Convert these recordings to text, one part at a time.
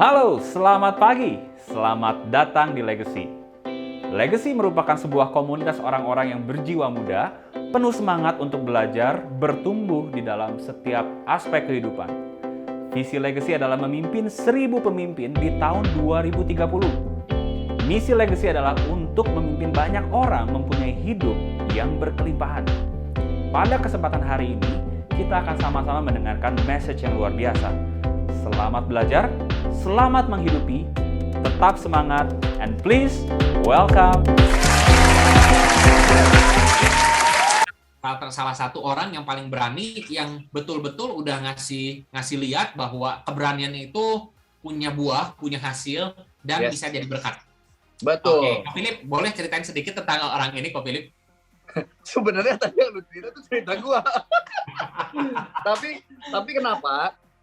Halo, selamat pagi. Selamat datang di Legacy. Legacy merupakan sebuah komunitas orang-orang yang berjiwa muda, penuh semangat untuk belajar, bertumbuh di dalam setiap aspek kehidupan. Visi Legacy adalah memimpin 1000 pemimpin di tahun 2030. Misi Legacy adalah untuk memimpin banyak orang mempunyai hidup yang berkelimpahan. Pada kesempatan hari ini, kita akan sama-sama mendengarkan message yang luar biasa. Selamat belajar, selamat menghidupi, tetap semangat, and please welcome. Salah satu orang yang paling berani, yang betul-betul udah ngasih lihat bahwa keberanian itu punya buah, punya hasil, dan bisa jadi berkat. Betul. Oke, Kak Philip, boleh ceritain sedikit tentang orang ini, Kak Philip? Sebenarnya tadi yang lu cerita itu cerita gua. tapi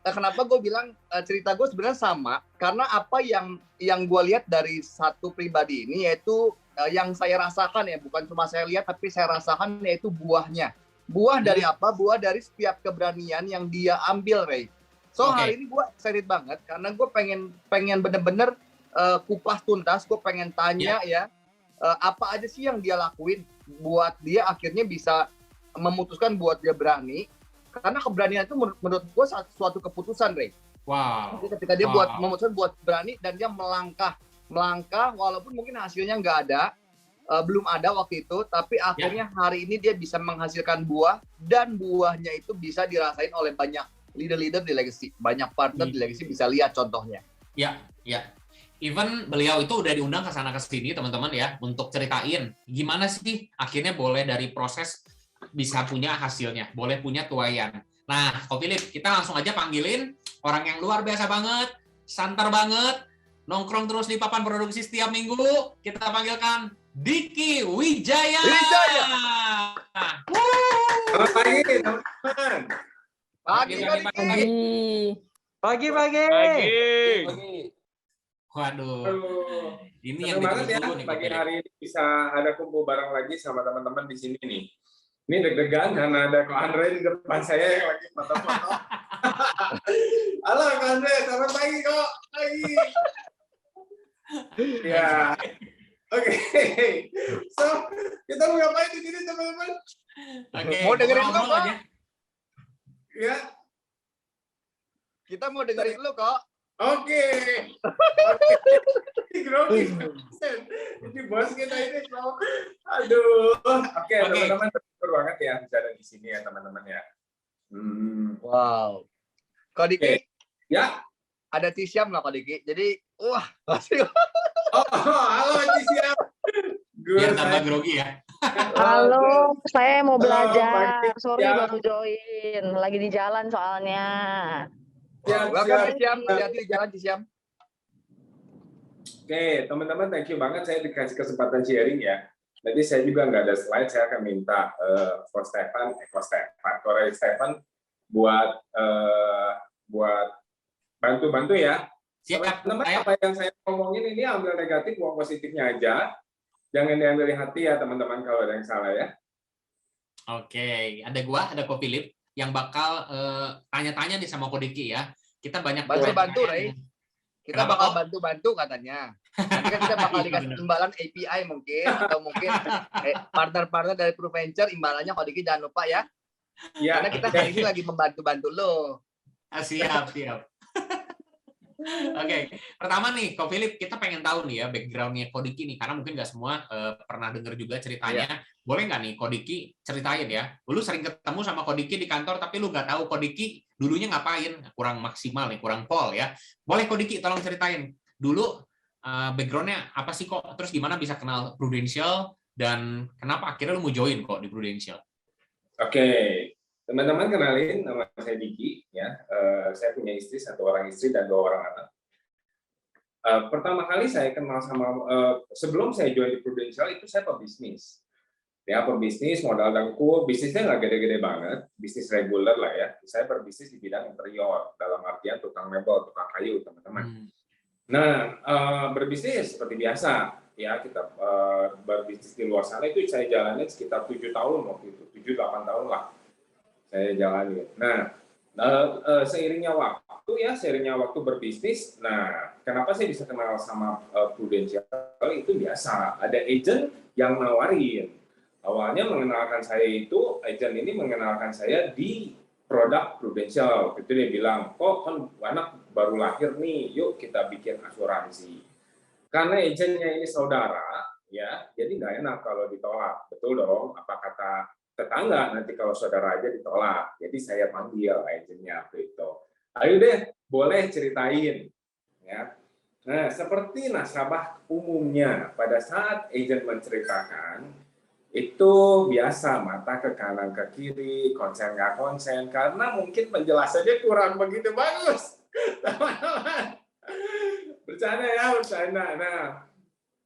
kenapa gue bilang cerita gue sebenarnya sama, karena apa yang gue lihat dari satu pribadi ini, yaitu yang saya rasakan ya, bukan cuma saya lihat tapi saya rasakan, yaitu buahnya. Buah dari apa? Buah dari setiap keberanian yang dia ambil, Ray. So hari ini gue excited banget karena gue pengen bener-bener kupas tuntas. Gue pengen tanya apa aja sih yang dia lakuin buat dia akhirnya bisa memutuskan buat dia berani. Karena keberanian itu menurut gue suatu keputusan, Ray. Wow. Jadi ketika dia memutuskan buat berani dan dia melangkah walaupun mungkin hasilnya nggak ada, belum ada waktu itu, tapi akhirnya hari ini dia bisa menghasilkan buah, dan buahnya itu bisa dirasain oleh banyak leader-leader di Legacy, banyak partner di Legacy bisa lihat contohnya. Ya. Even beliau itu udah diundang ke sana ke sini, teman-teman ya, untuk ceritain gimana sih akhirnya boleh dari proses bisa punya hasilnya, boleh punya tuayan. Nah, Ko Philip, kita langsung aja panggilin orang yang luar biasa banget, santer banget, nongkrong terus di papan produksi setiap minggu. Kita panggilkan Diki Wijaya. Selamat pagi, teman-teman. Pagi. Waduh, ini yang banget ya, ditunggu nih, pagi hari ini bisa ada kumpul bareng lagi sama teman-teman di sini nih. Ini deg-degan karena ada Ko Andre di depan saya yang lagi foto-foto. Halo Ko Andre, selamat pagi Ko. Pagi. Ya, oke. So, kita mau ngapain di sini teman-teman? Mau dengerin lu kok? Ya. Kita mau dengerin lu kok. Oke. Grogi. Ini bos kita ini. Aduh. Oke, teman-teman, bersyukur banget ya bisa ada di sini ya teman-teman ya. Wow. Kak Diki? Ya. Ada Tisiam nggak Kak Diki? Jadi, wah, pasti. Halo Tisiam. Biar tambah grogi ya. Halo, saya mau belajar. pagi, Sorry Tisiam. baru join. Lagi di jalan soalnya. Welcome Tisiam, hati-hati di jalan Tisiam. Oke, teman-teman, thank you banget saya dikasih kesempatan sharing ya. Nanti saya juga nggak ada slide, saya akan minta Ko Stefan buat bantu ya. Siap, Teman-teman, apa yang saya ngomongin ini ambil negatif, buang positifnya aja. Jangan diambil di hati ya teman-teman kalau ada yang salah ya. Oke, ada Ko Philip yang bakal tanya-tanya nih sama Ko Diki ya. Kita banyak bantu, Ray. Kita Kenapa, bakal Ko? bantu katanya. Nanti kan kita bakal dikasih imbalan API mungkin, atau mungkin partner-partner dari ProVenture, imbalannya Ko Diki jangan lupa ya. Ya, Karena kita hari ini lagi membantu lo. Siap. Oke, pertama nih, Ko Philip, kita pengen tahu nih ya background-nya Ko Diki nih, karena mungkin nggak semua pernah dengar juga ceritanya. Boleh nggak nih Ko Diki ceritain ya? Lu sering ketemu sama Ko Diki di kantor, tapi lu nggak tahu Ko Diki dulunya ngapain, kurang maksimal nih, kurang pol ya. Boleh Ko Diki tolong ceritain dulu background-nya apa sih kok? Terus gimana bisa kenal Prudential dan kenapa akhirnya lu mau join kok di Prudential? Oke. Teman-teman kenalin, nama saya Diki ya. Saya punya satu orang istri dan 2 orang anak. Pertama kali saya kenal sama sebelum saya join di Prudential itu saya pebisnis. Ya, pebisnis modal dengkul, bisnisnya nggak gede-gede banget, bisnis reguler lah ya. Saya berbisnis di bidang interior, dalam artian tukang mebel, tukang kayu, teman-teman. Nah, berbisnis seperti biasa ya, kita berbisnis di luar sana itu saya jalannya sekitar 7 tahun waktu itu, 7-8 tahun lah saya jalani. Nah, Seiringnya waktu berbisnis. Nah, kenapa saya bisa kenal sama Prudential? Itu biasa, ada agent yang nawarin. Awalnya mengenalkan saya itu, agent ini mengenalkan saya di produk Prudential. Itu dia bilang, kok kan anak baru lahir nih, yuk kita bikin asuransi. Karena agentnya ini saudara, ya, jadi nggak enak kalau ditolak. Betul dong, apa kata tetangga nanti kalau saudara aja ditolak. Jadi saya panggil agennya itu. Ayo deh, boleh ceritain. Ya. Nah, seperti nasabah umumnya, pada saat agent menceritakan, itu biasa mata ke kanan ke kiri, konsen nggak konsen, karena mungkin penjelasannya kurang begitu bagus. Teman-teman. Bercanda ya, bercanda. Nah,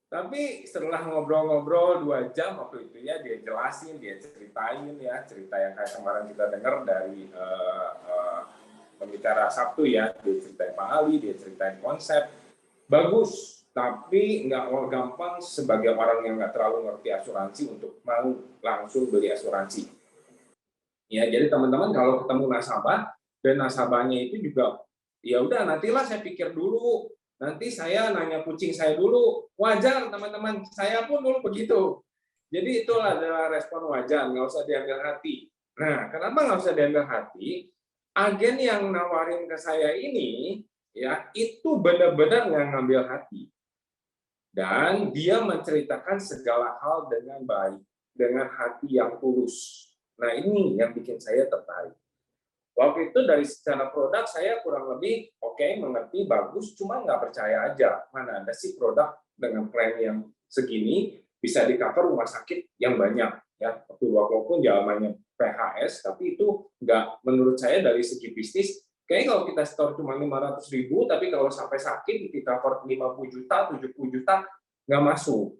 tapi setelah ngobrol-ngobrol 2 jam waktu itu ya, dia jelasin, dia ceritain ya, cerita yang kayak kemarin kita dengar dari pembicara Sabtu ya, dia ceritain Pak Ali, dia ceritain konsep, bagus, tapi nggak gampang sebagai orang yang nggak terlalu ngerti asuransi untuk mau langsung beli asuransi. Ya, jadi teman-teman kalau ketemu nasabah dan nasabahnya itu juga, ya udah nantilah saya pikir dulu. Nanti saya nanya kucing saya dulu, wajar teman-teman, saya pun dulu begitu. Jadi itulah adalah respon wajar, nggak usah diambil hati. Nah, kenapa nggak usah diambil hati? Agen yang nawarin ke saya ini, ya itu benar-benar nggak ngambil hati. Dan dia menceritakan segala hal dengan baik, dengan hati yang tulus. Nah ini yang bikin saya tertarik. Waktu itu dari secara produk saya kurang lebih oke, mengerti, bagus, cuma nggak percaya aja. Mana ada sih produk dengan klaim yang segini bisa di-cover rumah sakit yang banyak. Ya, walaupun zamannya PHS, tapi itu nggak, menurut saya dari segi bisnis, kayaknya kalau kita store cuma 500.000, tapi kalau sampai sakit di-cover 50 juta, 70 juta, nggak masuk.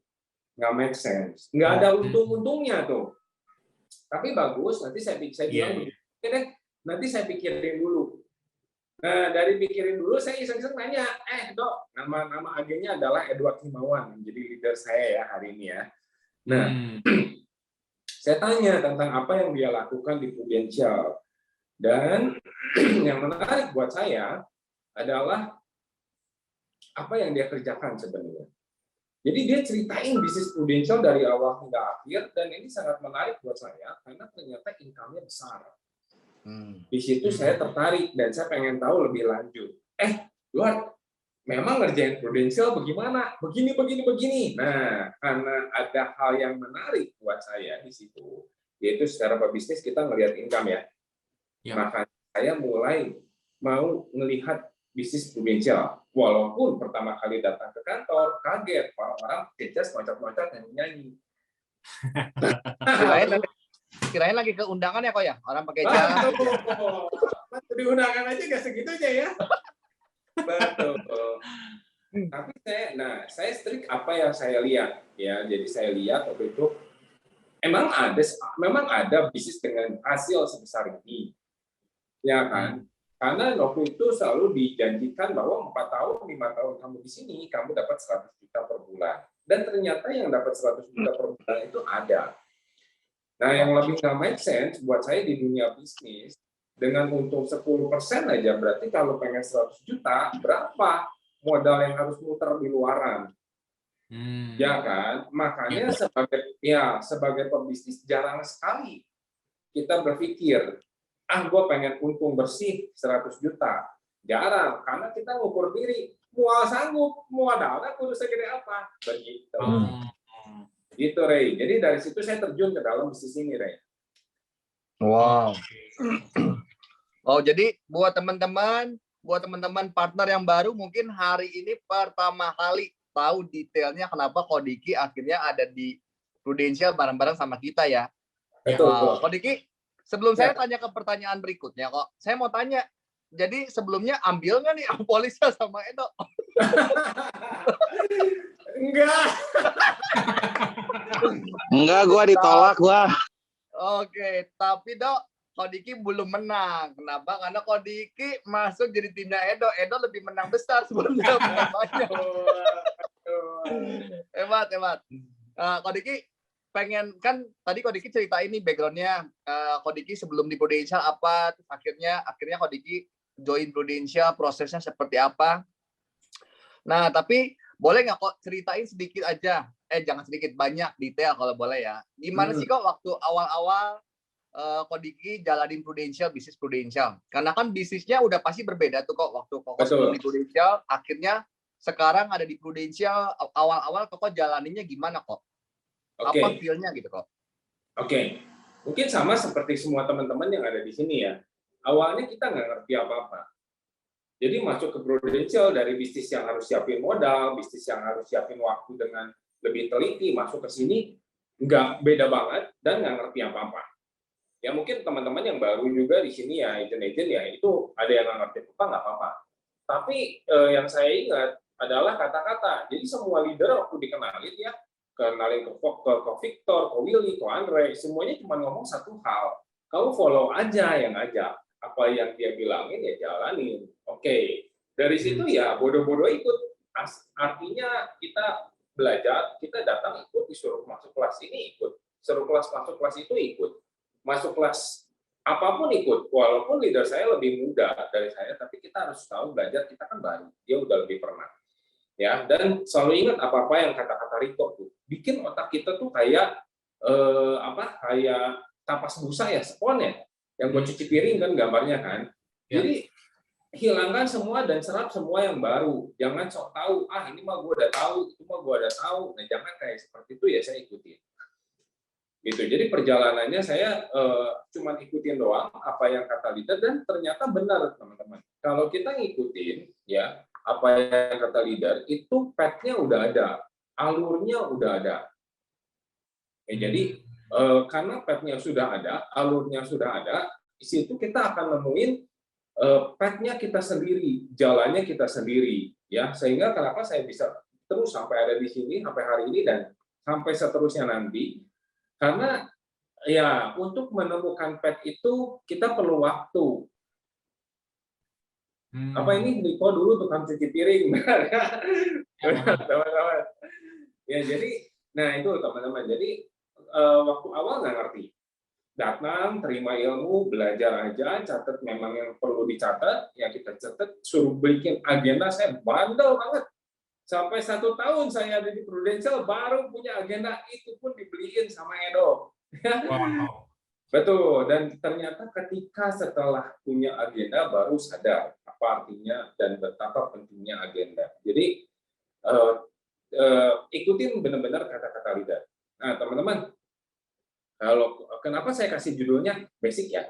Nggak make sense. Nggak ada untung-untungnya tuh. Tapi bagus, nanti saya bilang begini, oke deh, nanti saya pikirin dulu. Nah, dari pikirin dulu, saya iseng-iseng nanya, dok, nama agennya adalah Edward Himawan, jadi leader saya ya hari ini ya. Nah, saya tanya tentang apa yang dia lakukan di Prudential. Dan yang menarik buat saya adalah apa yang dia kerjakan sebenarnya. Jadi dia ceritain bisnis Prudential dari awal hingga akhir, dan ini sangat menarik buat saya, karena ternyata income-nya besar. Di situ saya tertarik dan saya pengen tahu lebih lanjut. Luar, memang ngerjain Prudential bagaimana? Begini. Nah, karena ada hal yang menarik buat saya di situ, yaitu secara pebisnis kita ngelihat income ya. Maka saya mulai mau melihat bisnis Prudential. Walaupun pertama kali datang ke kantor, kaget, orang-orang kejas, loncat-loncat, nyanyi. Kirain lagi ke undangan ya kok ya? Orang pakai jas. Di undangan aja nggak segitunya ya. Betul. Tapi saya strik apa yang saya lihat ya. Jadi saya lihat waktu itu memang ada bisnis dengan hasil sebesar ini, ya kan? Karena waktu itu selalu dijanjikan bahwa 4 tahun, 5 tahun kamu di sini, kamu dapat 100 juta per bulan. Dan ternyata yang dapat 100 juta per bulan itu ada. Nah, yang lebih nggak make sense buat saya di dunia bisnis, dengan untung 10% aja, berarti kalau pengen 100 juta, berapa modal yang harus muter di luaran? Ya kan? Makanya sebagai pebisnis jarang sekali kita berpikir, gue pengen untung bersih 100 juta. Jarang, karena kita ngukur diri, mual sanggup, modalnya kudu segede apa. Begitu. Gitu, Ray. Jadi dari situ saya terjun ke dalam bisnis ini, Ray. Wow. Oh, jadi buat teman-teman partner yang baru, mungkin hari ini pertama kali tahu detailnya kenapa Kodiki akhirnya ada di Prudential bareng-bareng sama kita ya. Betul. Kodiki, sebelum saya tanya ke pertanyaan berikutnya kok, saya mau tanya, jadi sebelumnya ambil nggak nih polisnya sama Edo? Enggak, gua ditolak gua. Oke, tapi Dok, Kodiki belum menang. Kenapa? Karena Kodiki masuk jadi timnya Edo. Edo lebih menang besar sebelumnya. Hebat. Kodiki, pengen kan tadi Kodiki ceritain nih backgroundnya Kodiki sebelum di Prudential apa, terus akhirnya Kodiki join Prudential, prosesnya seperti apa. Nah, tapi boleh nggak kok ceritain sedikit aja, jangan sedikit, banyak detail kalau boleh ya. Gimana sih kok waktu awal-awal Kodiki jalanin Prudential, bisnis Prudential? Karena kan bisnisnya udah pasti berbeda tuh kok waktu Koko sebelum di Prudential, akhirnya sekarang ada di Prudential, awal-awal Koko jalaninnya gimana kok? Apa feel-nya gitu kok? Oke. Mungkin sama seperti semua teman-teman yang ada di sini ya. Awalnya kita nggak ngerti apa-apa. Jadi masuk ke Prudential dari bisnis yang harus siapin modal, bisnis yang harus siapin waktu dengan lebih teliti, masuk ke sini nggak beda banget dan nggak ngerti apa-apa. Ya mungkin teman-teman yang baru juga di sini ya, agent-agent ya, itu ada yang nggak ngerti apa nggak apa-apa. Tapi yang saya ingat adalah kata-kata. Jadi semua leader waktu dikenalin ya, kenalin ke Victor, ke Willy, ke Andre, semuanya cuma ngomong satu hal. Kamu follow aja yang ngajak. Apa yang dia bilangin ya jalanin. Oke. Dari situ ya bodoh-bodoh ikut. Artinya kita belajar, kita datang ikut, disuruh masuk kelas ini ikut. Suruh kelas masuk kelas itu ikut. Masuk kelas apapun ikut. Walaupun leader saya lebih muda dari saya, tapi kita harus tahu belajar, kita kan baru. Dia udah lebih pernah. Ya, dan selalu ingat apa-apa yang kata-kata Riko tuh. Bikin otak kita tuh kayak kayak tapas busa ya, spon ya, yang buat cuci piring kan gambarnya kan. Jadi hilangkan semua dan serap semua yang baru. Jangan sok tahu, ini mah gue udah tahu, itu mah gue udah tahu. Nah, jangan kayak seperti itu ya saya ikutin. Gitu. Jadi perjalanannya saya cuma ikutin doang apa yang kata leader dan ternyata benar teman-teman. Kalau kita ngikutin ya apa yang kata leader itu path-nya udah ada, alurnya udah ada. Jadi karena path-nya sudah ada, alurnya sudah ada, di situ kita akan nemuin path-nya kita sendiri, jalannya kita sendiri, ya. Sehingga kenapa saya bisa terus sampai ada di sini sampai hari ini dan sampai seterusnya nanti, karena ya untuk menemukan path itu kita perlu waktu. Apa ini Niko dulu tukang cuci piring, teman-teman. Ya jadi, nah itu teman-teman. Jadi waktu awal nggak ngerti, datang terima ilmu, belajar aja, catat memang yang perlu dicatat, ya kita catat, suruh bikin agenda, saya bandel banget. Sampai 1 tahun saya ada di Prudential baru punya agenda, itu pun dibeliin sama Edo. Wow. Betul, dan ternyata ketika setelah punya agenda baru sadar apa artinya dan betapa pentingnya agenda. Jadi ikutin benar-benar kata-kata leader. Nah, teman-teman, kalau kenapa saya kasih judulnya basic ya?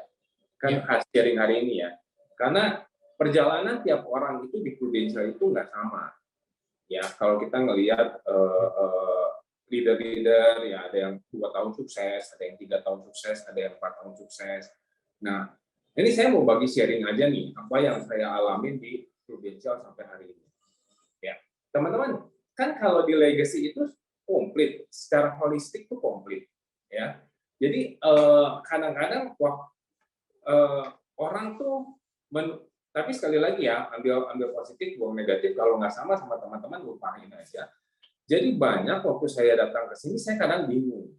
Kan sharing hari ini ya. Karena perjalanan tiap orang itu di Prudential itu nggak sama. Ya, kalau kita ngelihat leader-leader ya ada yang 2 tahun sukses, ada yang 3 tahun sukses, ada yang 4 tahun sukses. Nah, ini saya mau bagi sharing aja nih apa yang saya alamin di Prudential sampai hari ini. Ya, teman-teman, kan kalau di legacy itu komplit, secara holistik itu komplit, ya. Jadi kadang-kadang orang tuh tapi sekali lagi ya ambil positif, buang negatif. Kalau nggak sama teman-teman lupain aja. Jadi banyak waktu saya datang ke sini, saya kadang bingung.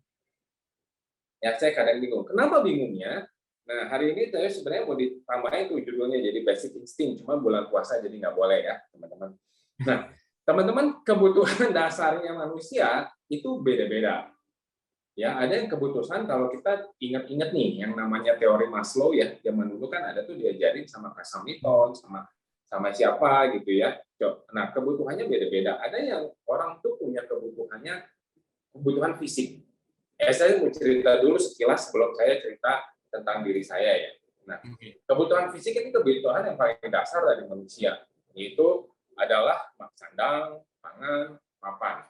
Ya, saya kadang bingung. Kenapa bingungnya? Nah, hari ini saya sebenarnya mau ditambahin tuh judulnya jadi basic instinct, cuma bulan puasa jadi nggak boleh ya, teman-teman. Nah, teman-teman, kebutuhan dasarnya manusia itu beda-beda. Ya, ada yang kebutuhan kalau kita ingat-ingat nih, yang namanya teori Maslow ya, zaman dulu kan ada tuh diajarin sama Kak Hamilton, sama siapa gitu ya. Nah, kebutuhannya beda-beda. Ada yang orang tuh punya kebutuhan fisik. Saya mau cerita dulu sekilas sebelum saya cerita tentang diri saya ya. Nah, kebutuhan fisik ini kebutuhan yang paling dasar dari manusia. Yaitu adalah sandang, pangan, papan.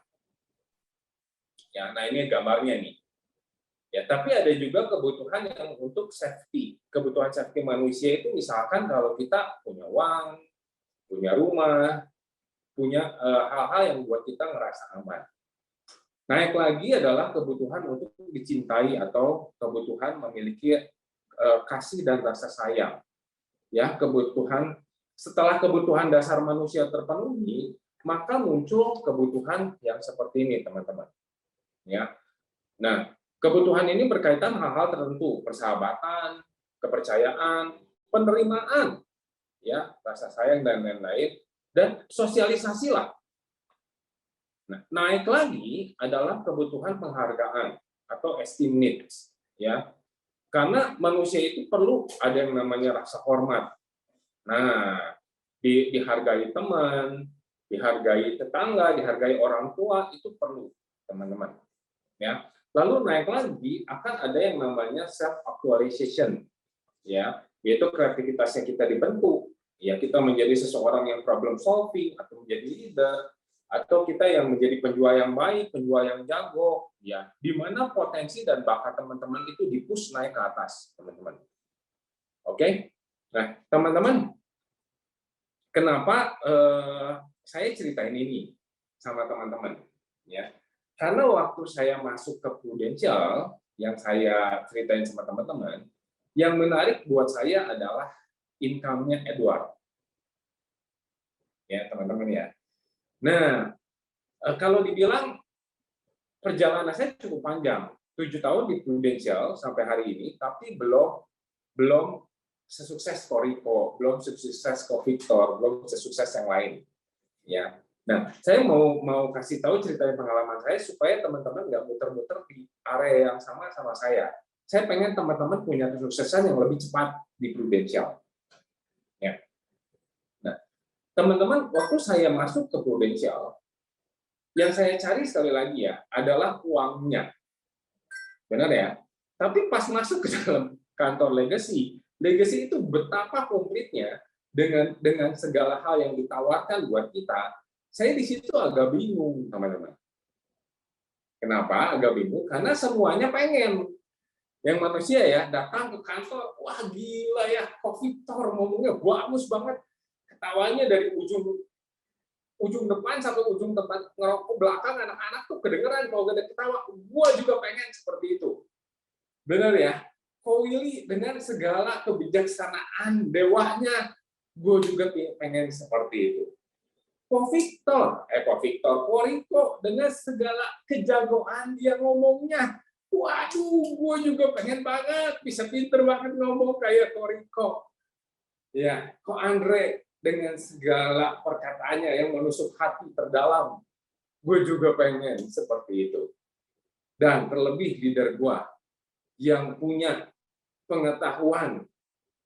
Ya, nah ini gambarnya nih. Ya, tapi ada juga kebutuhan yang untuk safety. Kebutuhan safety manusia itu misalkan kalau kita punya uang, punya rumah, punya hal-hal yang buat kita ngerasa aman. Naik lagi adalah kebutuhan untuk dicintai atau kebutuhan memiliki kasih dan rasa sayang. Ya, setelah kebutuhan dasar manusia terpenuhi, maka muncul kebutuhan yang seperti ini, teman-teman. Ya. Nah, kebutuhan ini berkaitan hal-hal tertentu, persahabatan, kepercayaan, penerimaan, ya, rasa sayang dan lain-lain, dan sosialisasi lah. Nah, naik lagi adalah kebutuhan penghargaan atau esteem needs, ya. Karena manusia itu perlu ada yang namanya rasa hormat. Nah, dihargai teman, dihargai tetangga, dihargai orang tua itu perlu, teman-teman. Ya. Lalu naik lagi akan ada yang namanya self actualization, ya, yaitu kreativitasnya kita dibentuk, ya, kita menjadi seseorang yang problem solving atau menjadi leader, atau kita yang menjadi penjual yang baik, penjual yang jago, ya, di mana potensi dan bakat teman-teman itu dipush naik ke atas, teman-teman. Oke, nah teman-teman, kenapa saya ceritain ini sama teman-teman, ya? Karena waktu saya masuk ke Prudential, yang saya ceritain sama teman-teman, yang menarik buat saya adalah income-nya Edward. Ya, teman-teman ya. Nah, kalau dibilang perjalanan saya cukup panjang, 7 tahun di Prudential sampai hari ini, tapi belum sesukses Koriko, belum sesukses Victor, belum sesukses yang lain. Ya. Nah, saya mau kasih tahu ceritanya pengalaman saya supaya teman-teman nggak muter-muter di area yang sama saya. Saya pengen teman-teman punya kesuksesan yang lebih cepat di Prudential. Ya. Nah, teman-teman, waktu saya masuk ke Prudential, yang saya cari sekali lagi ya adalah uangnya, benar ya. Tapi pas masuk ke dalam kantor Legacy itu betapa komplitnya dengan segala hal yang ditawarkan buat kita. Saya di situ agak bingung, teman-teman. Kenapa agak bingung? Karena semuanya pengen. Yang manusia ya datang ke kantor, wah gila ya, kok Victor ngomongnya bagus banget, ketawanya dari ujung depan sampai ujung tempat ngerokok belakang, anak-anak tuh kedengeran kalau gak ada ketawa. Gua juga pengen seperti itu. Benar ya? Ko Willy dengan segala kebijaksanaan dewanya, gue juga pengen seperti itu. Ko Riko dengan segala kejagoan dia ngomongnya, waduh, gue juga pengen banget bisa pinter banget ngomong kayak Ko Riko. Ya, Ko Andre dengan segala perkataannya yang menusuk hati terdalam, gue juga pengen seperti itu. Dan terlebih leader gue yang punya pengetahuan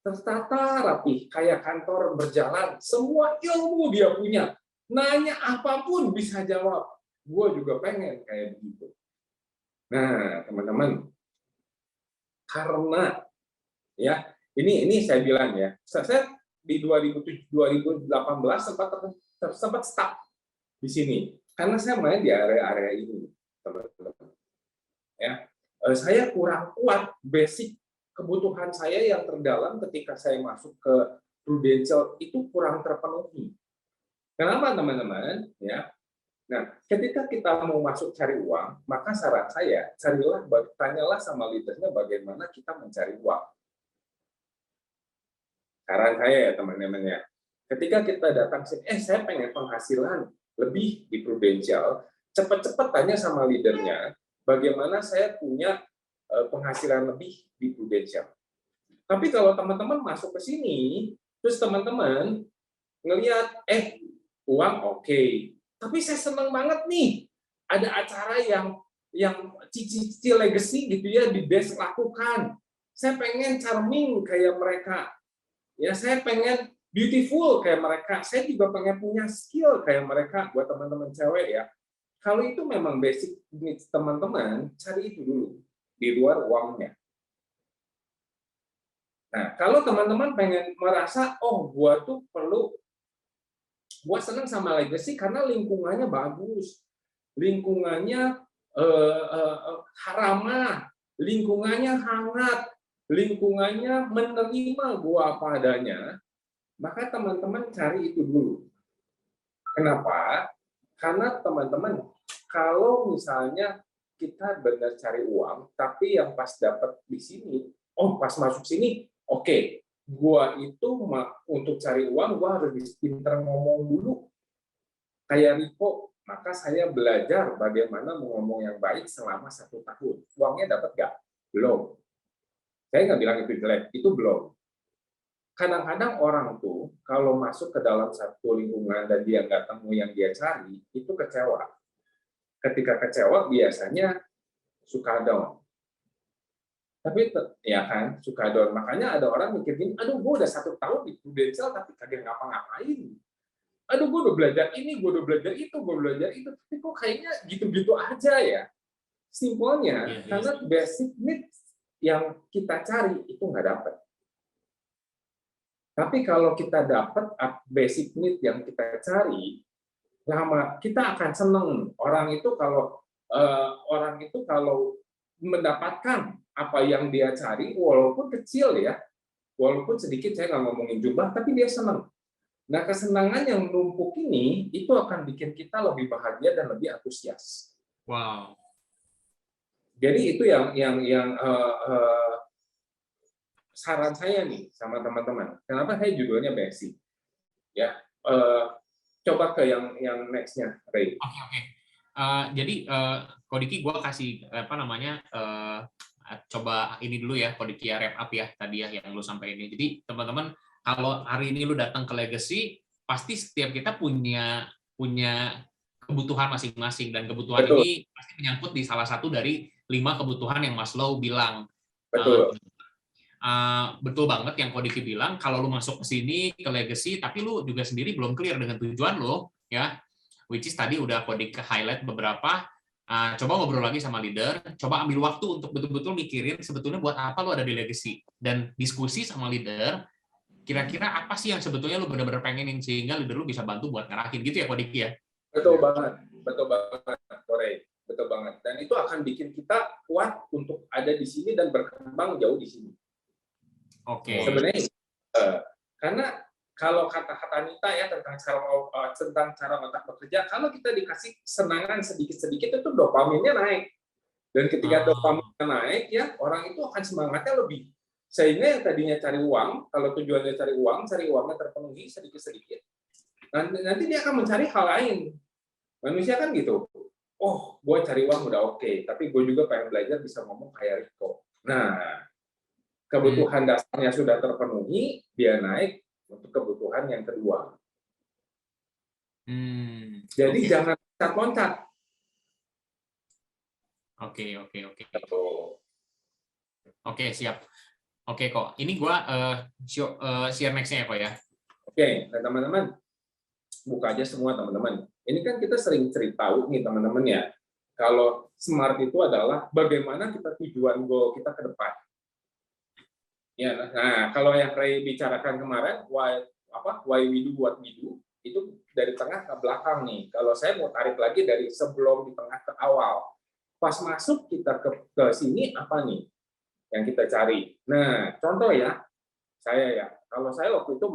tertata rapi, kayak kantor berjalan, semua ilmu dia punya. Nanya apapun bisa jawab. Gue juga pengen kayak begitu. Nah, teman-teman, karena ya ini saya bilang ya, saya di 2018 sempat stuck di sini karena saya main di area-area ini, teman-teman. Ya, saya kurang kuat basic kebutuhan saya yang terdalam ketika saya masuk ke Prudential itu kurang terpenuhi. Kenapa, teman-teman? Ya, nah, ketika kita mau masuk cari uang, maka saran saya tanyalah sama leadernya bagaimana kita mencari uang. Saran saya ya, teman-teman ya. Ketika kita datang sini, saya pengen penghasilan lebih di Prudential, cepat-cepat tanya sama leadernya bagaimana saya punya penghasilan lebih di Prudential. Tapi kalau teman-teman masuk ke sini, terus teman-teman ngelihat, uang oke, tapi saya senang banget nih, ada acara yang cici legacy gitu ya di desk lakukan. Saya pengen charming kayak mereka, ya saya pengen beautiful kayak mereka. Saya juga pengen punya skill kayak mereka buat teman-teman cewek ya. Kalau itu memang basic needs teman-teman, cari itu dulu di luar uangnya. Nah, kalau teman-teman pengen merasa, gua tuh perlu, gua senang sama Legacy karena lingkungannya bagus, lingkungannya ramah, lingkungannya hangat, lingkungannya menerima gua apa adanya, maka teman-teman cari itu dulu. Kenapa? Karena teman-teman, kalau misalnya kita benar cari uang, tapi yang pas dapat di sini, pas masuk sini, oke, gua itu untuk cari uang, gua harus pintar ngomong dulu. Kayak Riko, maka saya belajar bagaimana ngomong yang baik selama 1 tahun. Uangnya dapat nggak? Belum. Saya nggak bilang itu jelek, itu belum. Kadang-kadang orang tuh kalau masuk ke dalam satu lingkungan dan dia nggak temu yang dia cari, itu kecewa. Ketika kecewa biasanya suka down. Tapi ya kan, suka down. Makanya ada orang mikir gini, aduh gue udah 1 tahun di Prudential tapi kagak ngapa-ngapain. Aduh gue udah belajar ini, gue udah belajar itu, gue belajar itu. Tapi kok kayaknya gitu-gitu aja ya. Simpelnya, karena basic needs yang kita cari itu nggak dapat. Tapi kalau kita dapat basic need yang kita cari, lama kita akan seneng. Orang itu kalau mendapatkan apa yang dia cari, walaupun kecil ya, walaupun sedikit, saya nggak ngomongin jumlah, tapi dia senang. Nah, kesenangan yang numpuk ini itu akan bikin kita lebih bahagia dan lebih antusias. Wow. Jadi itu yang saran saya nih sama teman-teman. Kenapa saya judulnya basic? Ya, coba ke yang next-nya, Ray. Oke. Jadi Kodiki gue kasih coba ini dulu ya, Kodiki ya, wrap up ya tadi ya yang lu sampai ini. Jadi teman-teman, kalau hari ini lu datang ke Legacy, pasti setiap kita punya kebutuhan masing-masing, dan kebutuhan Betul. ini pasti menyangkut di salah satu dari 5 kebutuhan yang Maslow bilang. Betul. Betul banget yang Kodiki bilang, kalau lu masuk ke sini ke Legacy tapi lu juga sendiri belum clear dengan tujuan lu ya, which is tadi udah Kodiki highlight beberapa. Coba ngobrol lagi sama leader, coba ambil waktu untuk betul-betul mikirin sebetulnya buat apa lu ada di Legacy, dan diskusi sama leader kira-kira apa sih yang sebetulnya lu benar-benar pengenin, sehingga leader lu bisa bantu buat ngarahin gitu ya Kodiki ya. Betul banget, Koray. Betul banget. Dan itu akan bikin kita kuat untuk ada di sini dan berkembang jauh di sini. Oke. Sebenarnya karena kalau kata-kata Anita ya tentang cara otak bekerja, kalau kita dikasih senangan sedikit-sedikit itu dopaminnya naik. Dan ketika dopaminnya naik ya, orang itu akan semangatnya lebih. Sehingga yang tadinya cari uang, kalau tujuannya cari uangnya terpenuhi sedikit-sedikit, nanti dia akan mencari hal lain. Manusia kan gitu. Oh, gue cari uang udah oke, tapi gue juga pengen belajar bisa ngomong kayak Rico. Nah, kebutuhan dasarnya sudah terpenuhi, dia naik untuk kebutuhan yang kedua. Jadi jangan loncat-loncat. Oke. Oke, siap. Oke kok. Ini gua share next-nya ya kok ya. Oke, nah teman-teman, buka aja semua teman-teman. Ini kan kita sering cerita nih teman-teman ya. Kalau SMART itu adalah bagaimana kita tujuan goal kita ke depan. Ya, nah kalau yang Ray bicarakan kemarin, why we do what we do, itu dari tengah ke belakang nih. Kalau saya mau tarik lagi dari sebelum, di tengah ke awal. Pas masuk kita ke sini apa nih yang kita cari? Nah, contoh ya, kalau saya waktu itu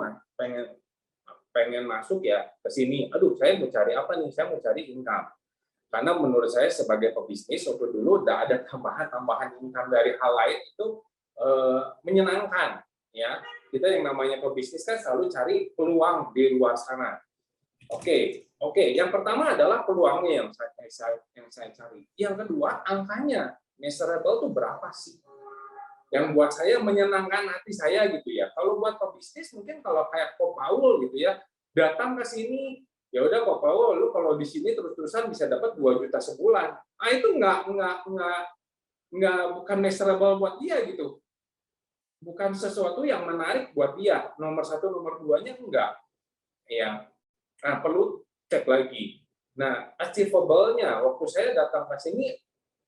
pengen masuk ya ke sini. Aduh, saya mau cari apa nih? Saya mau cari income. Karena menurut saya sebagai pebisnis waktu dulu udah ada tambahan income dari hal lain itu menyenangkan ya. Kita yang namanya pebisnis kan selalu cari peluang di luar sana. Oke. Yang pertama adalah peluangnya yang saya cari. Yang kedua, angkanya, measurable itu berapa sih? Yang buat saya menyenangkan hati saya gitu ya. Kalau buat pebisnis mungkin kalau kayak Ko Paul gitu ya, datang ke sini, ya udah Ko Paul, lu kalau di sini terus-terusan bisa dapat 2 juta sebulan. Ah itu bukan measurable buat dia gitu. Bukan sesuatu yang menarik buat dia. Nomor 1, nomor 2-nya enggak. Ya. Nah, perlu cek lagi. Nah, achievable-nya waktu saya datang ke sini,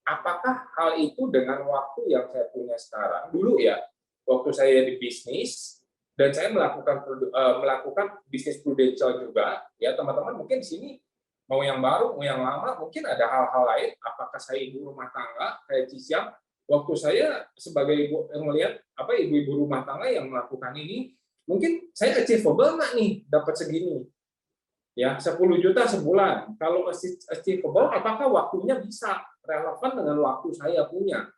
apakah hal itu dengan waktu yang saya punya sekarang? Dulu ya, waktu saya di bisnis dan saya melakukan bisnis Prudential juga, ya teman-teman mungkin di sini mau yang baru, mau yang lama, mungkin ada hal-hal lain. Apakah saya ibu rumah tangga kayak Cisiam? Waktu saya sebagai ibu-ibu rumah tangga yang melakukan ini, mungkin saya achievable nggak nih dapat segini? Ya, 10 juta sebulan. Kalau achievable, apakah waktunya bisa relevan dengan waktu saya punya?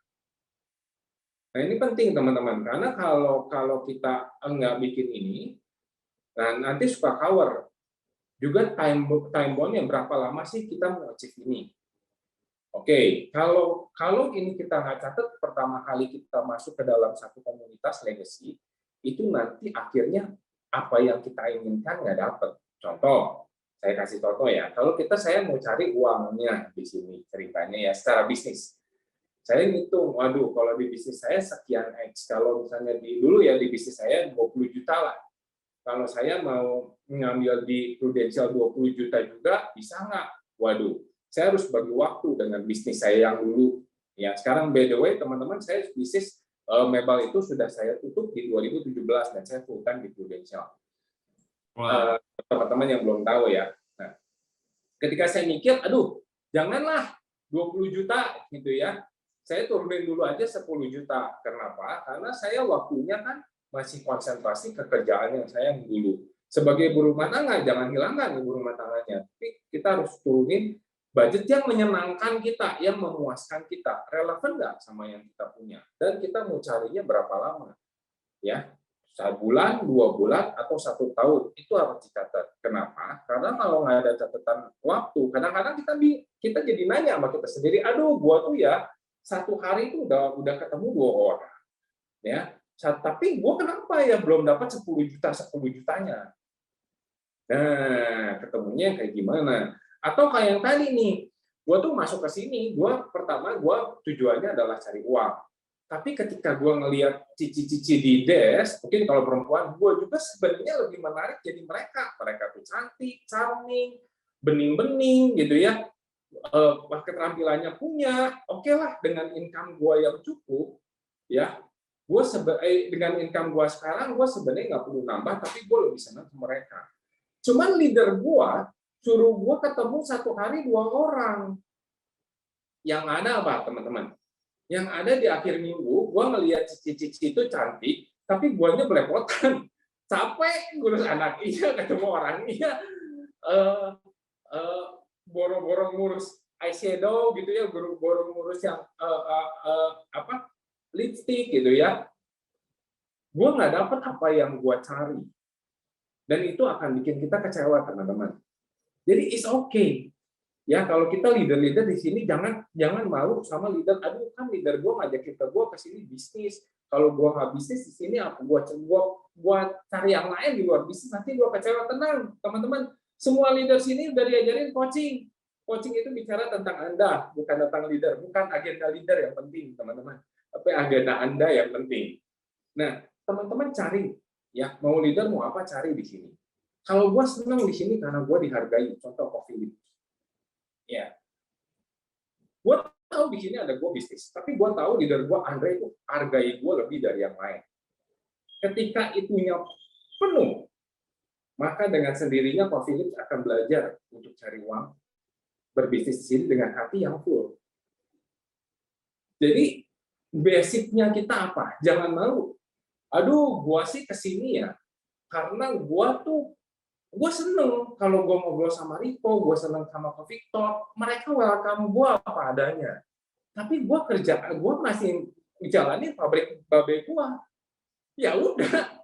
Nah, ini penting teman-teman, karena kalau kita nggak bikin ini, nah nanti suka cover. Juga time bond-nya berapa lama sih kita mau achieve ini. Oke, kalau ini kita nggak catat pertama kali kita masuk ke dalam satu komunitas legacy, itu nanti akhirnya apa yang kita inginkan nggak dapat. Contoh, saya kasih contoh ya. Kalau saya mau cari uangnya di sini ceritanya ya secara bisnis. Saya ngitung, waduh, kalau di bisnis saya sekian X. Kalau misalnya dulu ya di bisnis saya 20 juta lah. Kalau saya mau mengambil di Prudential 20 juta juga, bisa nggak? Waduh, saya harus bagi waktu dengan bisnis saya yang dulu. Ya, sekarang by the way, teman-teman, saya bisnis mebel itu sudah saya tutup di 2017 dan saya full time di Prudential. Wow. Teman-teman yang belum tahu ya. Nah, ketika saya mikir, aduh, janganlah 20 juta gitu ya. Saya turunin dulu aja 10 juta. Kenapa? Karena saya waktunya kan masih konsentrasi ke kerjaan yang saya dulu. Sebagai ibu rumah tangga, jangan hilangkan ibu rumah tangganya. Tapi kita harus turunin budget yang menyenangkan kita, yang memuaskan kita. Relevan nggak sama yang kita punya? Dan kita mau carinya berapa lama? Ya, 1 bulan, 2 bulan, atau 1 tahun. Itu harus dicatat. Kenapa? Karena kalau nggak ada catatan waktu, kadang-kadang kita jadi nanya sama kita sendiri, aduh, gua tuh ya 1 hari itu udah ketemu 2 orang. Ya, tapi gue kenapa ya belum dapat 10 jutanya? Nah, ketemunya kayak gimana? Atau kayak yang tadi nih, gue tuh masuk ke sini, pertama tujuannya adalah cari uang. Tapi ketika gue ngelihat cici-cici di desk, mungkin kalau perempuan, gue juga sebenarnya lebih menarik jadi mereka. Mereka tuh cantik, charming, bening-bening gitu ya. Keterampilannya punya, oke lah dengan income gue yang cukup, ya. Dengan income gue sekarang, gue sebenarnya nggak perlu nambah, tapi gue lebih senang ke mereka. Cuman leader gue suruh gue ketemu 1 hari 2 orang. Yang ada apa, teman-teman? Yang ada di akhir minggu, gue ngelihat cici-cici itu cantik, tapi guanya belepotan. Capek ngurus anak, iya, ketemu orang, iya. Borong-borong ngurus eyeshadow gitu ya, borong ngurus yang lipstick gitu ya, gue nggak dapat apa yang gue cari, dan itu akan bikin kita kecewa, teman-teman. Jadi it's okay ya, kalau kita leader di sini jangan malu sama leader. Aduh, kan leader gue ngajak gue ke sini bisnis, kalau gue nggak bisnis di sini apa gue cari yang lain di luar bisnis, nanti gue kecewa. Tenang, teman-teman, semua leader sini udah diajarin coaching. Coaching itu bicara tentang Anda, bukan tentang leader, bukan agenda leader yang penting, teman-teman, tapi agenda Anda yang penting. Nah, teman-teman cari, ya mau leader mau apa cari di sini. Kalau gue senang di sini karena gue dihargai, contoh Coffee. Ya, gue tahu di sini ada gue bisnis, tapi gue tahu leader gue Andre itu hargai gue lebih dari yang lain. Ketika itunya penuh, maka dengan sendirinya Coffee akan belajar untuk cari uang, berbisnis di sini dengan hati yang full. Jadi basicnya kita apa? Jangan malu. Aduh, gua sih kesini ya karena gue seneng kalau gue ngobrol sama Rico, gue seneng sama Ko Victor, mereka welcome gue apa adanya. Tapi gue masih jalanin pabrik babe gue. Ya udah,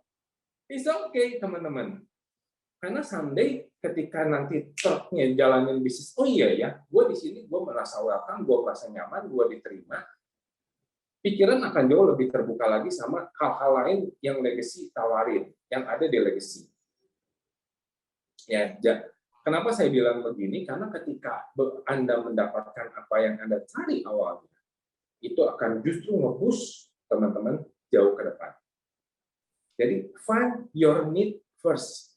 it's okay, teman-teman. Karena someday ketika nanti truknya jalanin bisnis, oh iya ya, gue di sini gue merasa welcome, gue merasa nyaman, gue diterima. Pikiran akan jauh lebih terbuka lagi sama hal-hal lain yang legacy tawarin, yang ada di legacy. Ya, kenapa saya bilang begini? Karena ketika Anda mendapatkan apa yang Anda cari awalnya, itu akan justru nge-push teman-teman jauh ke depan. Jadi, find your need first.